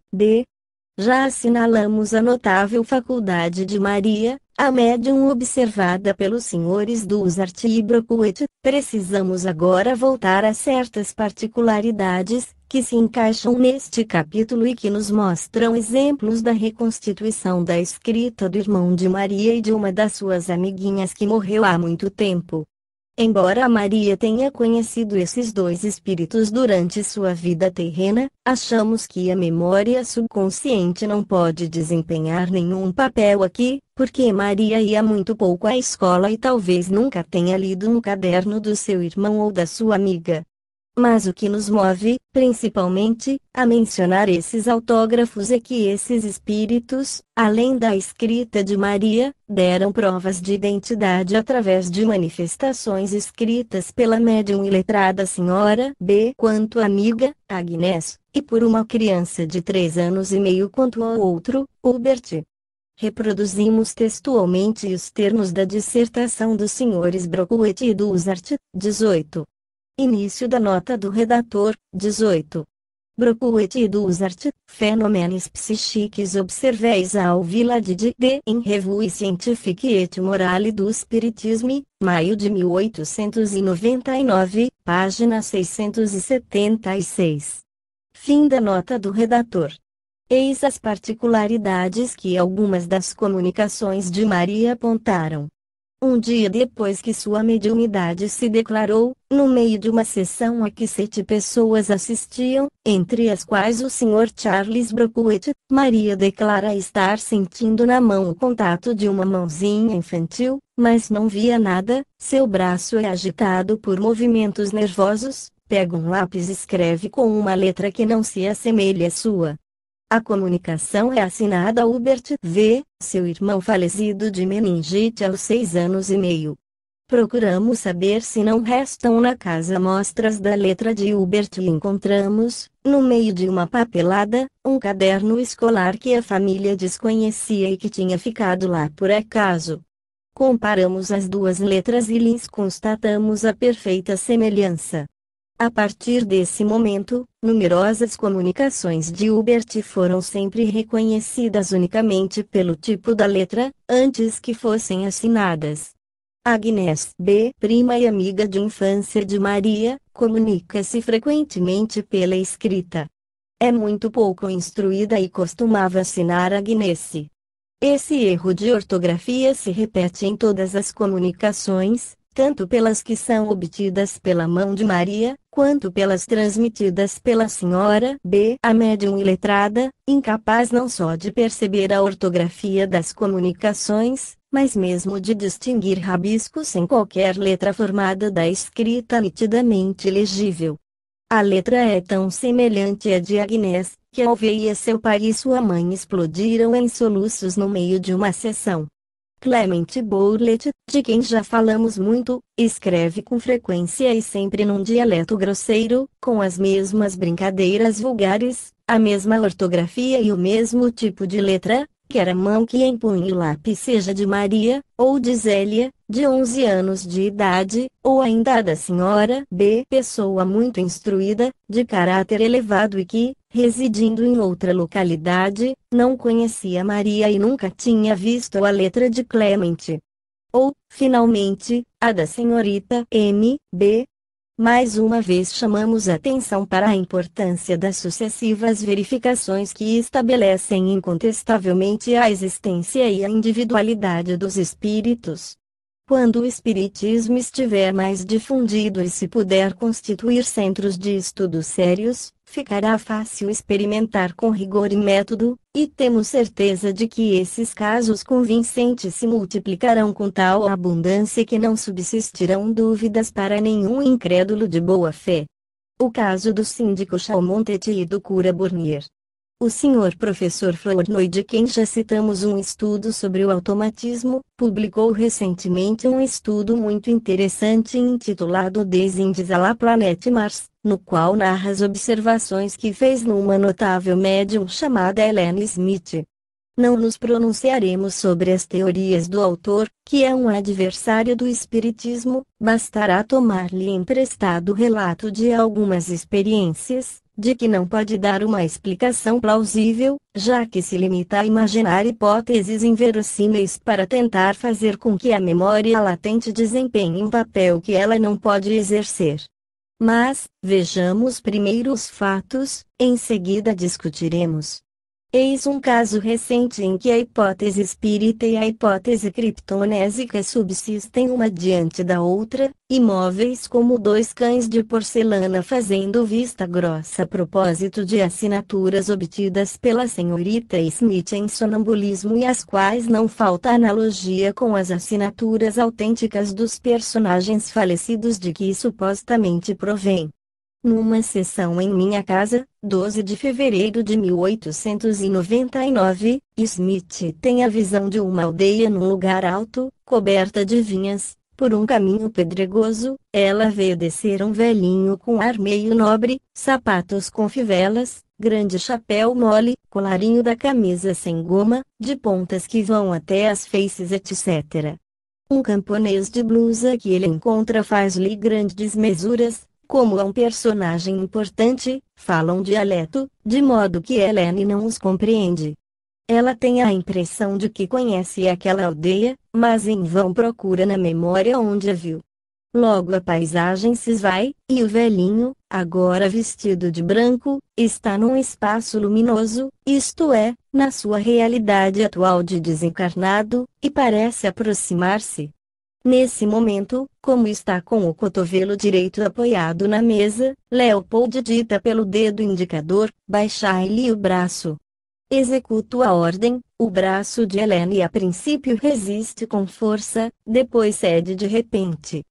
Já assinalamos a notável faculdade de Maria, a médium observada pelos senhores Dusart e Brockwood. Precisamos agora voltar a certas particularidades, que se encaixam neste capítulo e que nos mostram exemplos da reconstituição da escrita do irmão de Maria e de uma das suas amiguinhas que morreu há muito tempo. Embora Maria tenha conhecido esses dois espíritos durante sua vida terrena, achamos que a memória subconsciente não pode desempenhar nenhum papel aqui, porque Maria ia muito pouco à escola e talvez nunca tenha lido um caderno do seu irmão ou da sua amiga. Mas o que nos move, principalmente, a mencionar esses autógrafos é que esses espíritos, além da escrita de Maria, deram provas de identidade através de manifestações escritas pela médium e letrada senhora B. quanto amiga, Agnes, e por uma criança de 3 anos e meio quanto ao outro, Hubert. Reproduzimos textualmente os termos da dissertação dos senhores Brockwood e Dusart. 18. Início da nota do redator. 18. Brockwood e Dusart, Phénomènes psychiques observés au village de en Revue Scientifique et Morale do Spiritisme, maio de 1899, página 676. Fim da nota do redator. Eis as particularidades que algumas das comunicações de Maria apontaram. Um dia depois que sua mediunidade se declarou, no meio de uma sessão a que 7 pessoas assistiam, entre as quais o Sr. Charles Brockwood, Maria declara estar sentindo na mão o contato de uma mãozinha infantil, mas não via nada. Seu braço é agitado por movimentos nervosos. Pega um lápis e escreve com uma letra que não se assemelha à sua. A comunicação é assinada a Hubert V., seu irmão falecido de meningite aos 6 anos e meio. Procuramos saber se não restam na casa amostras da letra de Hubert e encontramos, no meio de uma papelada, um caderno escolar que a família desconhecia e que tinha ficado lá por acaso. Comparamos as duas letras e lhes constatamos a perfeita semelhança. A partir desse momento, numerosas comunicações de Hubert foram sempre reconhecidas unicamente pelo tipo da letra, antes que fossem assinadas. Agnes B., prima e amiga de infância de Maria, comunica-se frequentemente pela escrita. É muito pouco instruída e costumava assinar Agnes. Esse erro de ortografia se repete em todas as comunicações, tanto pelas que são obtidas pela mão de Maria, quanto pelas transmitidas pela senhora B., a médium iletrada, incapaz não só de perceber a ortografia das comunicações, mas mesmo de distinguir rabiscos em qualquer letra formada da escrita nitidamente legível. A letra é tão semelhante à de Agnes, que ao ver seu pai e sua mãe explodiram em soluços no meio de uma sessão. Clement Boulet, de quem já falamos muito, escreve com frequência e sempre num dialeto grosseiro, com as mesmas brincadeiras vulgares, a mesma ortografia e o mesmo tipo de letra, quer a mão que empunhe o lápis seja de Maria, ou de Zélia, de 11 anos de idade, ou ainda a da senhora B., pessoa muito instruída, de caráter elevado e que, residindo em outra localidade, não conhecia Maria e nunca tinha visto a letra de Clement. Ou, finalmente, a da senhorita M. B. Mais uma vez chamamos atenção para a importância das sucessivas verificações que estabelecem incontestavelmente a existência e a individualidade dos espíritos. Quando o espiritismo estiver mais difundido e se puder constituir centros de estudo sérios, ficará fácil experimentar com rigor e método, e temos certeza de que esses casos convincentes se multiplicarão com tal abundância que não subsistirão dúvidas para nenhum incrédulo de boa fé. O caso do síndico Chalmontet e do cura Bournier. O Sr. Professor Flournoy, de quem já citamos um estudo sobre o automatismo, publicou recentemente um estudo muito interessante intitulado Des Indes à la planète Mars, no qual narra as observações que fez numa notável médium chamada Ellen Smith. Não nos pronunciaremos sobre as teorias do autor, que é um adversário do espiritismo, bastará tomar-lhe emprestado o relato de algumas experiências, de que não pode dar uma explicação plausível, já que se limita a imaginar hipóteses inverossímeis para tentar fazer com que a memória latente desempenhe um papel que ela não pode exercer. Mas, vejamos primeiro os fatos, em seguida discutiremos. Eis um caso recente em que a hipótese espírita e a hipótese criptonésica subsistem uma diante da outra, imóveis como dois cães de porcelana fazendo vista grossa a propósito de assinaturas obtidas pela senhorita Smith em sonambulismo e às quais não falta analogia com as assinaturas autênticas dos personagens falecidos de que supostamente provém. Numa sessão em minha casa, 12 de fevereiro de 1899, Smith tem a visão de uma aldeia num lugar alto, coberta de vinhas. Por um caminho pedregoso, ela vê descer um velhinho com ar meio nobre, sapatos com fivelas, grande chapéu mole, colarinho da camisa sem goma, de pontas que vão até as feices, etc. Um camponês de blusa que ele encontra faz-lhe grandes mesuras. Como é um personagem importante, fala um dialeto, de modo que Helene não os compreende. Ela tem a impressão de que conhece aquela aldeia, mas em vão procura na memória onde a viu. Logo a paisagem se esvai, e o velhinho, agora vestido de branco, está num espaço luminoso, isto é, na sua realidade atual de desencarnado, e parece aproximar-se. Nesse momento, como está com o cotovelo direito apoiado na mesa, Leopold dita pelo dedo indicador: baixai-lhe o braço. Executo a ordem, o braço de Helene a princípio resiste com força, depois cede de repente.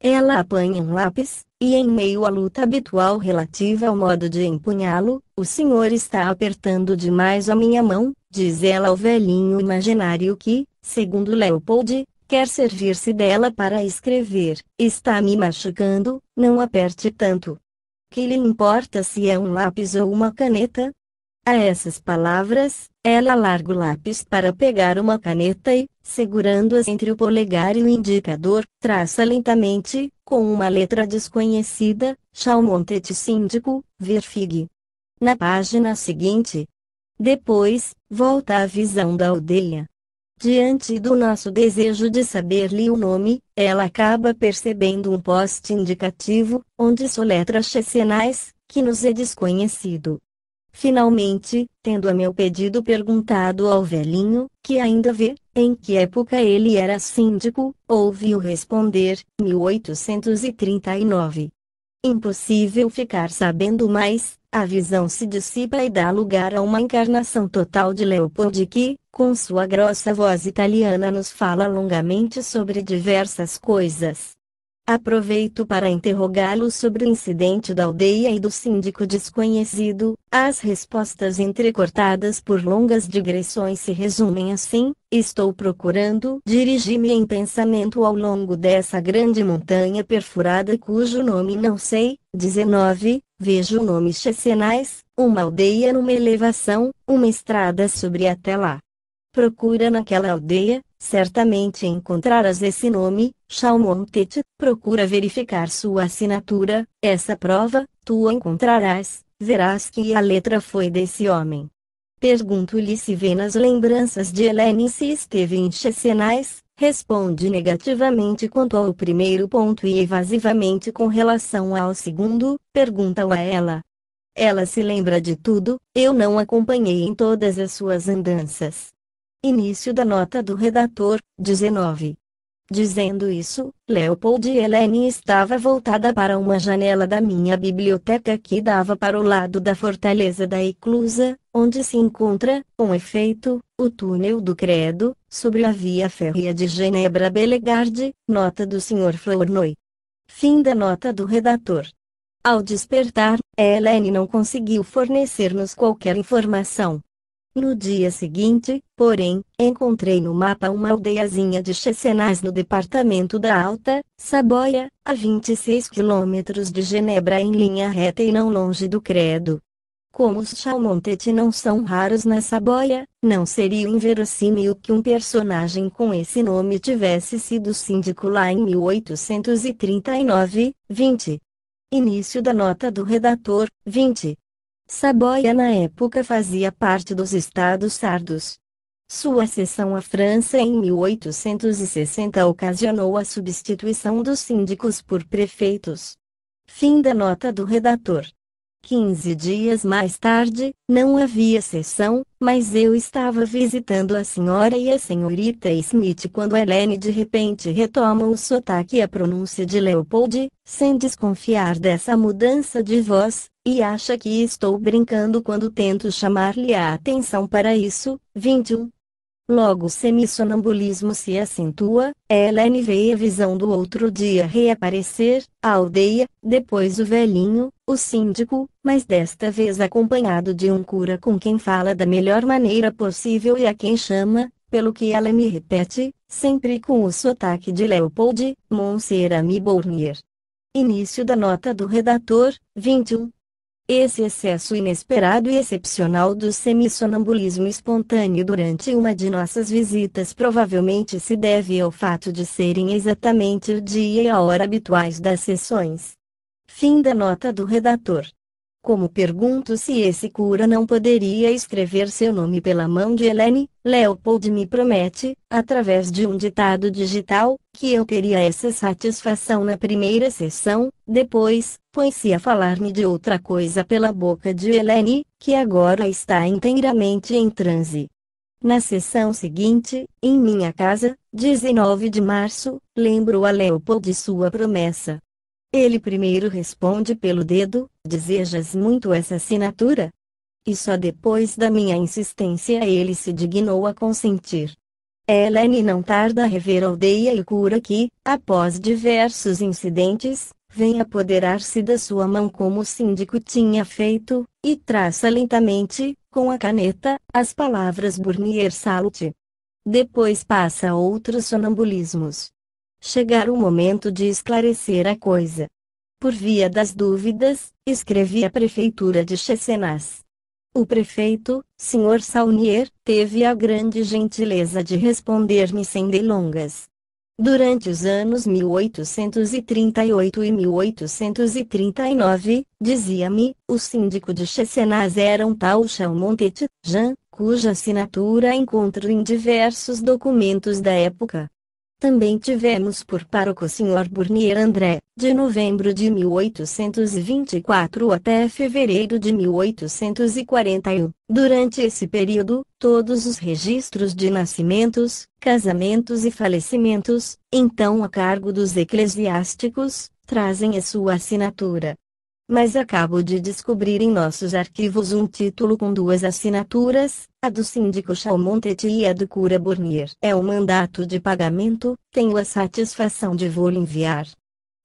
Ela apanha um lápis, e em meio à luta habitual relativa ao modo de empunhá-lo, o senhor está apertando demais a minha mão, diz ela ao velhinho imaginário que, segundo Leopold, quer servir-se dela para escrever. Está me machucando, não aperte tanto. Que lhe importa se é um lápis ou uma caneta? A essas palavras, ela larga o lápis para pegar uma caneta e, segurando-as entre o polegar e o indicador, traça lentamente, com uma letra desconhecida, Chalmontet síndico, Verfig. Na página seguinte. Depois, volta à visão da aldeia. Diante do nosso desejo de saber-lhe o nome, ela acaba percebendo um poste indicativo, onde soletra Chessenais, que nos é desconhecido. Finalmente, tendo a meu pedido perguntado ao velhinho, que ainda vê, em que época ele era síndico, ouvi-o responder, 1839. Impossível ficar sabendo mais, a visão se dissipa e dá lugar a uma encarnação total de Leopold que, com sua grossa voz italiana, nos fala longamente sobre diversas coisas. Aproveito para interrogá-lo sobre o incidente da aldeia e do síndico desconhecido. As respostas entrecortadas por longas digressões se resumem assim: estou procurando dirigir-me em pensamento ao longo dessa grande montanha perfurada cujo nome não sei. 19. Vejo o nome Chessenais, uma aldeia numa elevação, uma estrada sobre até lá. Procura naquela aldeia, certamente encontrarás esse nome, Chalmontet, procura verificar sua assinatura, essa prova, tu encontrarás, verás que a letra foi desse homem. Pergunto-lhe se vê nas lembranças de Helene se esteve em Chessenais, responde negativamente quanto ao primeiro ponto e evasivamente com relação ao segundo, pergunta-o a ela. Ela se lembra de tudo, eu não acompanhei em todas as suas andanças. Início da nota do redator, 19. Dizendo isso, Leopold e Helene estava voltada para uma janela da minha biblioteca que dava para o lado da fortaleza da Eclusa, onde se encontra, com efeito, o túnel do Credo, sobre a via férrea de Genebra-Bellegarde, nota do Sr. Flournoy. Fim da nota do redator. Ao despertar, Helene não conseguiu fornecer-nos qualquer informação. No dia seguinte, porém, encontrei no mapa uma aldeiazinha de Chessenais no departamento da Alta Saboia, a 26 quilômetros de Genebra em linha reta e não longe do Credo. Como os Chalmontet não são raros na Saboia, não seria inverossímil que um personagem com esse nome tivesse sido síndico lá em 1839, 20. Início da nota do redator, 20. Saboia na época fazia parte dos Estados Sardos. Sua cessão à França em 1860 ocasionou a substituição dos síndicos por prefeitos. Fim da nota do redator. 15 dias mais tarde, não havia sessão, mas eu estava visitando a senhora e a senhorita Smith quando Helene de repente retoma o sotaque e a pronúncia de Leopold, sem desconfiar dessa mudança de voz, e acha que estou brincando quando tento chamar-lhe a atenção para isso. 21. Logo o semissonambulismo se acentua, Helene vê a visão do outro dia reaparecer, a aldeia, depois o velhinho, o síndico, mas desta vez acompanhado de um cura com quem fala da melhor maneira possível e a quem chama, pelo que ela me repete, sempre com o sotaque de Leopold, Monsieur Ami Bournier. Início da nota do redator. 21. Esse excesso inesperado e excepcional do semissonambulismo espontâneo durante uma de nossas visitas provavelmente se deve ao fato de serem exatamente o dia e a hora habituais das sessões. Fim da nota do redator. Como pergunto se esse cura não poderia escrever seu nome pela mão de Helene, Leopold me promete, através de um ditado digital, que eu teria essa satisfação na primeira sessão. Depois, põe-se a falar-me de outra coisa pela boca de Helene, que agora está inteiramente em transe. Na sessão seguinte, em minha casa, 19 de março, lembro a Leopold sua promessa. Ele primeiro responde pelo dedo: desejas muito essa assinatura? E só depois da minha insistência ele se dignou a consentir. Helene não tarda a rever a aldeia e cura que, após diversos incidentes, vem apoderar-se da sua mão como o síndico tinha feito, e traça lentamente, com a caneta, as palavras Bournier Salut. Depois passa a outros sonambulismos. Chegar o momento de esclarecer a coisa. Por via das dúvidas, escrevi à prefeitura de Chessenaz. O prefeito, Sr. Saunier, teve a grande gentileza de responder-me sem delongas. Durante os anos 1838 e 1839, dizia-me, o síndico de Chessenaz era um tal Chalmontet, Jean, cuja assinatura encontro em diversos documentos da época. Também tivemos por pároco Sr. Bournier André, de novembro de 1824 até fevereiro de 1841. Durante esse período, todos os registros de nascimentos, casamentos e falecimentos, então a cargo dos eclesiásticos, trazem a sua assinatura. Mas acabo de descobrir em nossos arquivos um título com duas assinaturas, a do síndico Chalmontet e a do cura Bournier. É um mandato de pagamento, tenho a satisfação de vou-lhe enviar.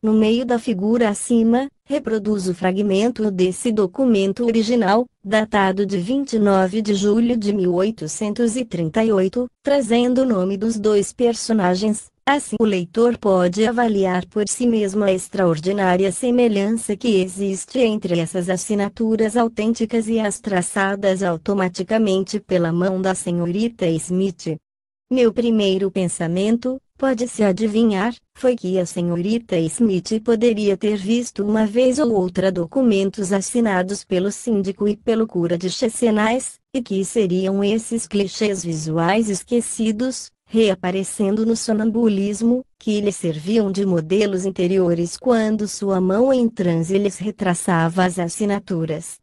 No meio da figura acima, reproduzo o fragmento desse documento original, datado de 29 de julho de 1838, trazendo o nome dos dois personagens. Assim o leitor pode avaliar por si mesmo a extraordinária semelhança que existe entre essas assinaturas autênticas e as traçadas automaticamente pela mão da senhorita Smith. Meu primeiro pensamento, pode-se adivinhar, foi que a senhorita Smith poderia ter visto uma vez ou outra documentos assinados pelo síndico e pelo cura de Chessenaz, e que seriam esses clichês visuais esquecidos, reaparecendo no sonambulismo, que lhe serviam de modelos interiores quando sua mão em transe lhes retraçava as assinaturas.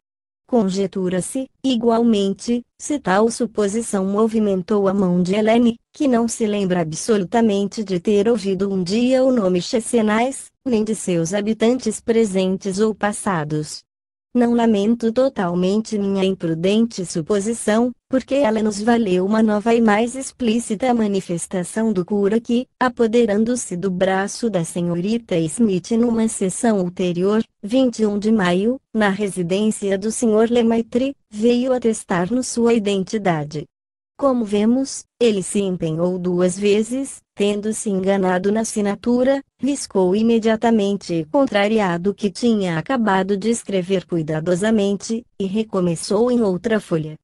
Conjetura-se, igualmente, se tal suposição movimentou a mão de Helene, que não se lembra absolutamente de ter ouvido um dia o nome Chessenaz, nem de seus habitantes presentes ou passados. Não lamento totalmente minha imprudente suposição, porque ela nos valeu uma nova e mais explícita manifestação do cura que, apoderando-se do braço da senhorita Smith numa sessão ulterior, 21 de maio, na residência do Sr. Lemaitre, veio atestar-nos sua identidade. Como vemos, ele se empenhou duas vezes, tendo-se enganado na assinatura, riscou imediatamente contrariado o que tinha acabado de escrever cuidadosamente, e recomeçou em outra folha.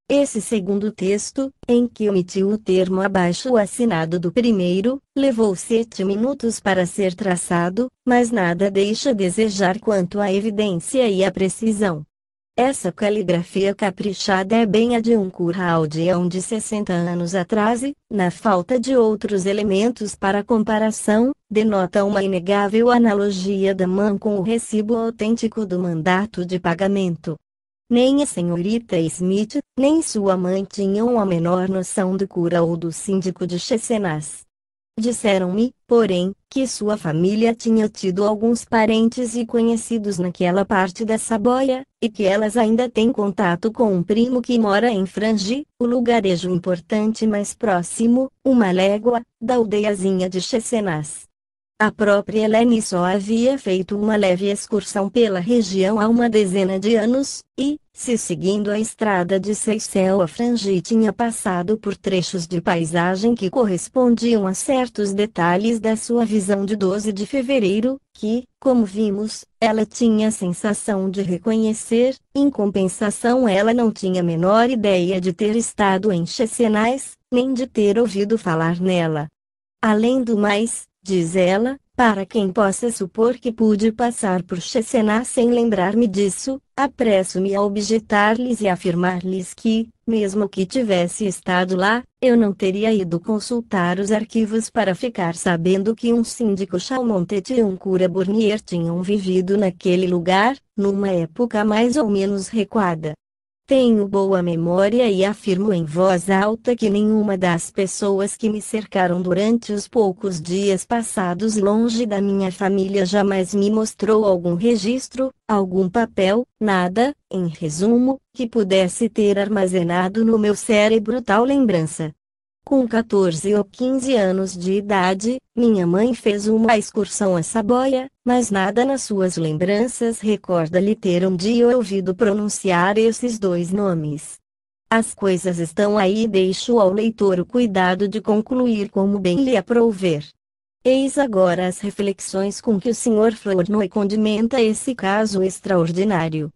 Esse segundo texto, em que omitiu o termo abaixo assinado do primeiro, levou 7 minutos para ser traçado, mas nada deixa a desejar quanto à evidência e à precisão. Essa caligrafia caprichada é bem a de um curral de 60 anos atrás e, na falta de outros elementos para comparação, denota uma inegável analogia da mão com o recibo autêntico do mandato de pagamento. Nem a senhorita Smith, nem sua mãe tinham a menor noção do cura ou do síndico de Chesenas. Disseram-me, porém, que sua família tinha tido alguns parentes e conhecidos naquela parte da Saboia, e que elas ainda têm contato com um primo que mora em Frangi, o lugarejo importante mais próximo, uma légua, da aldeiazinha de Chesenas. A própria Helene só havia feito uma leve excursão pela região há uma dezena de anos, e, se seguindo a estrada de Seychelles a Frangi tinha passado por trechos de paisagem que correspondiam a certos detalhes da sua visão de 12 de fevereiro, que, como vimos, ela tinha a sensação de reconhecer. Em compensação, ela não tinha a menor ideia de ter estado em Chesenas, nem de ter ouvido falar nela. Além do mais, diz ela, para quem possa supor que pude passar por Chesenas sem lembrar-me disso, apresso-me a objetar-lhes e afirmar-lhes que, mesmo que tivesse estado lá, eu não teria ido consultar os arquivos para ficar sabendo que um síndico Chalmontet e um cura Bournier tinham vivido naquele lugar, numa época mais ou menos recuada. Tenho boa memória e afirmo em voz alta que nenhuma das pessoas que me cercaram durante os poucos dias passados longe da minha família jamais me mostrou algum registro, algum papel, nada, em resumo, que pudesse ter armazenado no meu cérebro tal lembrança. Com 14 ou 15 anos de idade, minha mãe fez uma excursão a Saboia, mas nada nas suas lembranças recorda-lhe ter um dia ouvido pronunciar esses dois nomes. As coisas estão aí e deixo ao leitor o cuidado de concluir como bem lhe aprouver. Eis agora as reflexões com que o Sr. Flournoy condimenta esse caso extraordinário.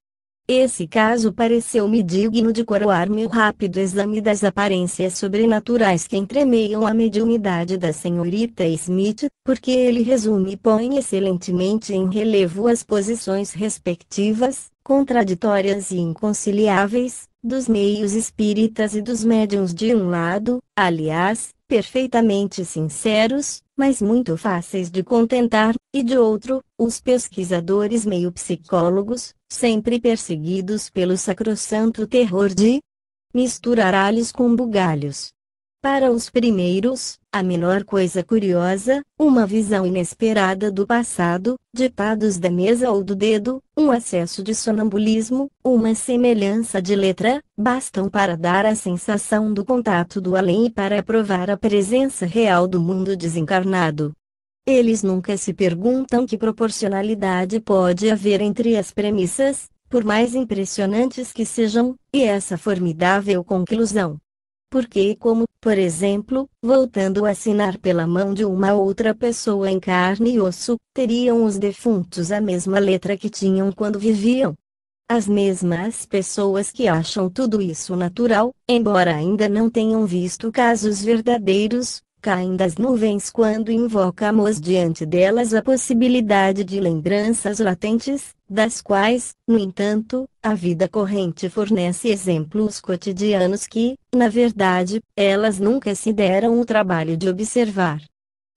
Esse caso pareceu-me digno de coroar-me o rápido exame das aparências sobrenaturais que entremeiam a mediunidade da senhorita Smith, porque ele resume e põe excelentemente em relevo as posições respectivas, contraditórias e inconciliáveis, dos meios espíritas e dos médiuns de um lado, aliás, perfeitamente sinceros, mas muito fáceis de contentar, e de outro, os pesquisadores meio psicólogos, sempre perseguidos pelo sacrossanto terror de misturar alhos com bugalhos. Para os primeiros, a menor coisa curiosa, uma visão inesperada do passado, ditados da mesa ou do dedo, um acesso de sonambulismo, uma semelhança de letra, bastam para dar a sensação do contato do além e para provar a presença real do mundo desencarnado. Eles nunca se perguntam que proporcionalidade pode haver entre as premissas, por mais impressionantes que sejam, e essa formidável conclusão. Porque como, por exemplo, voltando a assinar pela mão de uma outra pessoa em carne e osso, teriam os defuntos a mesma letra que tinham quando viviam? As mesmas pessoas que acham tudo isso natural, embora ainda não tenham visto casos verdadeiros, caem das nuvens quando invocamos diante delas a possibilidade de lembranças latentes, das quais, no entanto, a vida corrente fornece exemplos cotidianos que, na verdade, elas nunca se deram o trabalho de observar.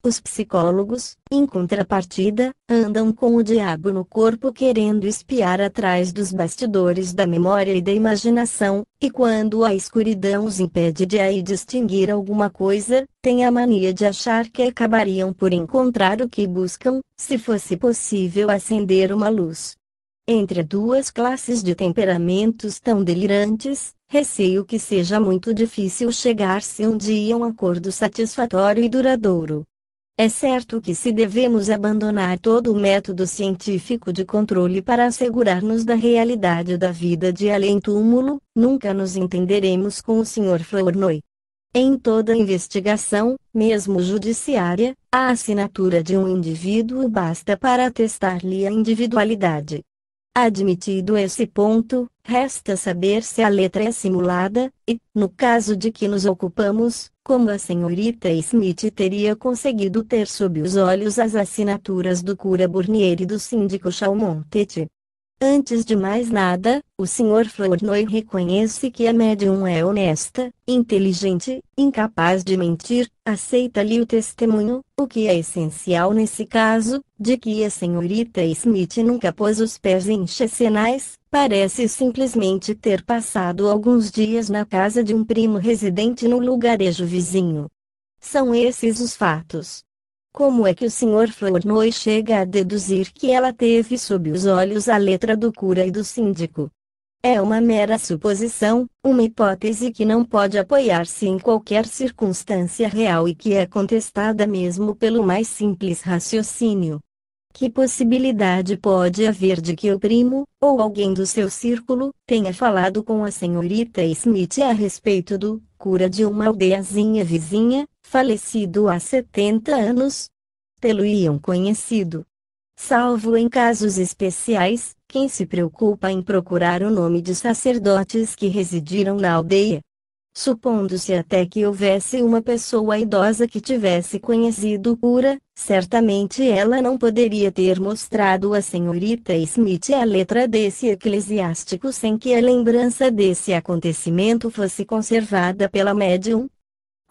Os psicólogos, em contrapartida, andam com o diabo no corpo querendo espiar atrás dos bastidores da memória e da imaginação, e quando a escuridão os impede de aí distinguir alguma coisa, têm a mania de achar que acabariam por encontrar o que buscam, se fosse possível acender uma luz. Entre duas classes de temperamentos tão delirantes, receio que seja muito difícil chegar-se um dia a um acordo satisfatório e duradouro. É certo que se devemos abandonar todo o método científico de controle para assegurar-nos da realidade da vida de além-túmulo, nunca nos entenderemos com o Sr. Flournoy. Em toda investigação, mesmo judiciária, a assinatura de um indivíduo basta para atestar-lhe a individualidade. Admitido esse ponto, resta saber se a letra é simulada, e, no caso de que nos ocupamos, como a senhorita Smith teria conseguido ter sob os olhos as assinaturas do cura Bournier e do síndico Chalmontet. Antes de mais nada, o Sr. Flournoy reconhece que a médium é honesta, inteligente, incapaz de mentir, aceita-lhe o testemunho, o que é essencial nesse caso, de que a senhorita Smith nunca pôs os pés em Checenais, parece simplesmente ter passado alguns dias na casa de um primo residente no lugarejo vizinho. São esses os fatos. Como é que o Sr. Flournoy chega a deduzir que ela teve sob os olhos a letra do cura e do síndico? É uma mera suposição, uma hipótese que não pode apoiar-se em qualquer circunstância real e que é contestada mesmo pelo mais simples raciocínio. Que possibilidade pode haver de que o primo, ou alguém do seu círculo, tenha falado com a senhorita Smith a respeito do cura de uma aldeiazinha vizinha, falecido há 70 anos? Tê-lo-iam conhecido. Salvo em casos especiais, quem se preocupa em procurar o nome de sacerdotes que residiram na aldeia? Supondo-se até que houvesse uma pessoa idosa que tivesse conhecido o cura, certamente ela não poderia ter mostrado à senhorita Smith a letra desse eclesiástico sem que a lembrança desse acontecimento fosse conservada pela médium.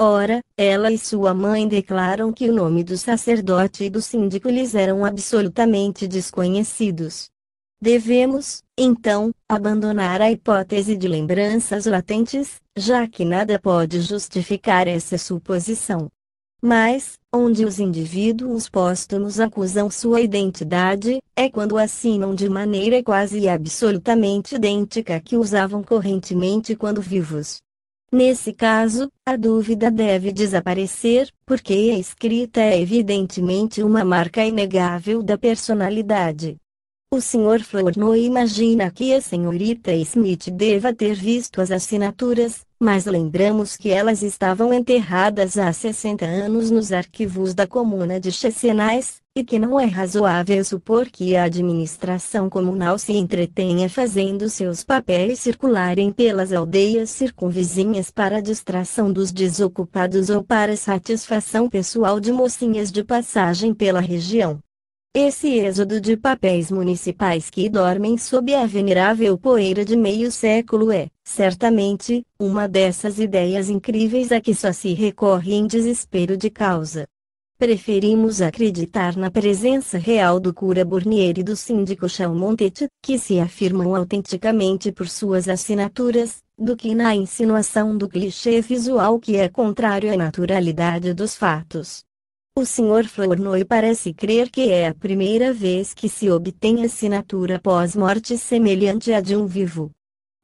Ora, ela e sua mãe declaram que o nome do sacerdote e do síndico lhes eram absolutamente desconhecidos. Devemos, então, abandonar a hipótese de lembranças latentes, já que nada pode justificar essa suposição. Mas, onde os indivíduos póstumos acusam sua identidade, é quando assinam de maneira quase absolutamente idêntica a que usavam correntemente quando vivos. Nesse caso, a dúvida deve desaparecer, porque a escrita é evidentemente uma marca inegável da personalidade. O Sr. Flournoy imagina que a senhorita Smith deva ter visto as assinaturas, mas lembramos que elas estavam enterradas há 60 anos nos arquivos da comuna de Checenais, e que não é razoável supor que a administração comunal se entretenha fazendo seus papéis circularem pelas aldeias circunvizinhas para a distração dos desocupados ou para satisfação pessoal de mocinhas de passagem pela região. Esse êxodo de papéis municipais que dormem sob a venerável poeira de meio século é, certamente, uma dessas ideias incríveis a que só se recorre em desespero de causa. Preferimos acreditar na presença real do cura Burnier e do síndico Chalmontet, que se afirmam autenticamente por suas assinaturas, do que na insinuação do clichê visual que é contrário à naturalidade dos fatos. O Sr. Flournoy parece crer que é a primeira vez que se obtém assinatura pós-morte semelhante à de um vivo.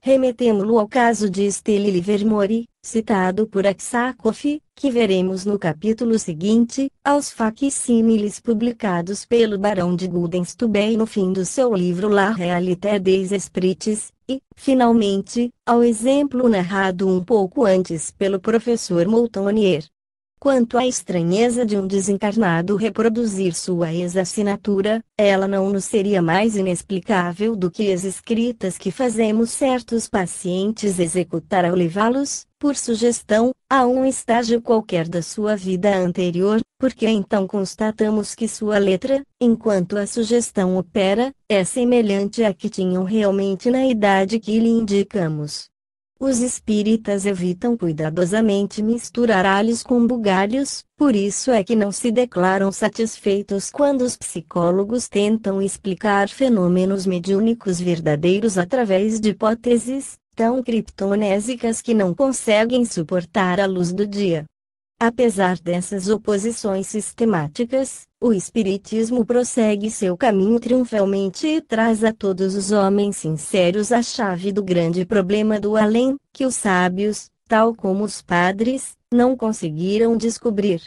Remetemo-lo ao caso de Stella Livermore, citado por Aksakoff, que veremos no capítulo seguinte, aos facsímiles publicados pelo Barão de Gudenstubbe no fim do seu livro La Réalité des Esprits, e, finalmente, ao exemplo narrado um pouco antes pelo professor Moultonier. Quanto à estranheza de um desencarnado reproduzir sua ex-assinatura, ela não nos seria mais inexplicável do que as escritas que fazemos certos pacientes executar ao levá-los, por sugestão, a um estágio qualquer da sua vida anterior, porque então constatamos que sua letra, enquanto a sugestão opera, é semelhante à que tinham realmente na idade que lhe indicamos. Os espíritas evitam cuidadosamente misturar alhos com bugalhos, por isso é que não se declaram satisfeitos quando os psicólogos tentam explicar fenômenos mediúnicos verdadeiros através de hipóteses tão criptonésicas que não conseguem suportar a luz do dia. Apesar dessas oposições sistemáticas, o Espiritismo prossegue seu caminho triunfalmente e traz a todos os homens sinceros a chave do grande problema do além, que os sábios, tal como os padres, não conseguiram descobrir.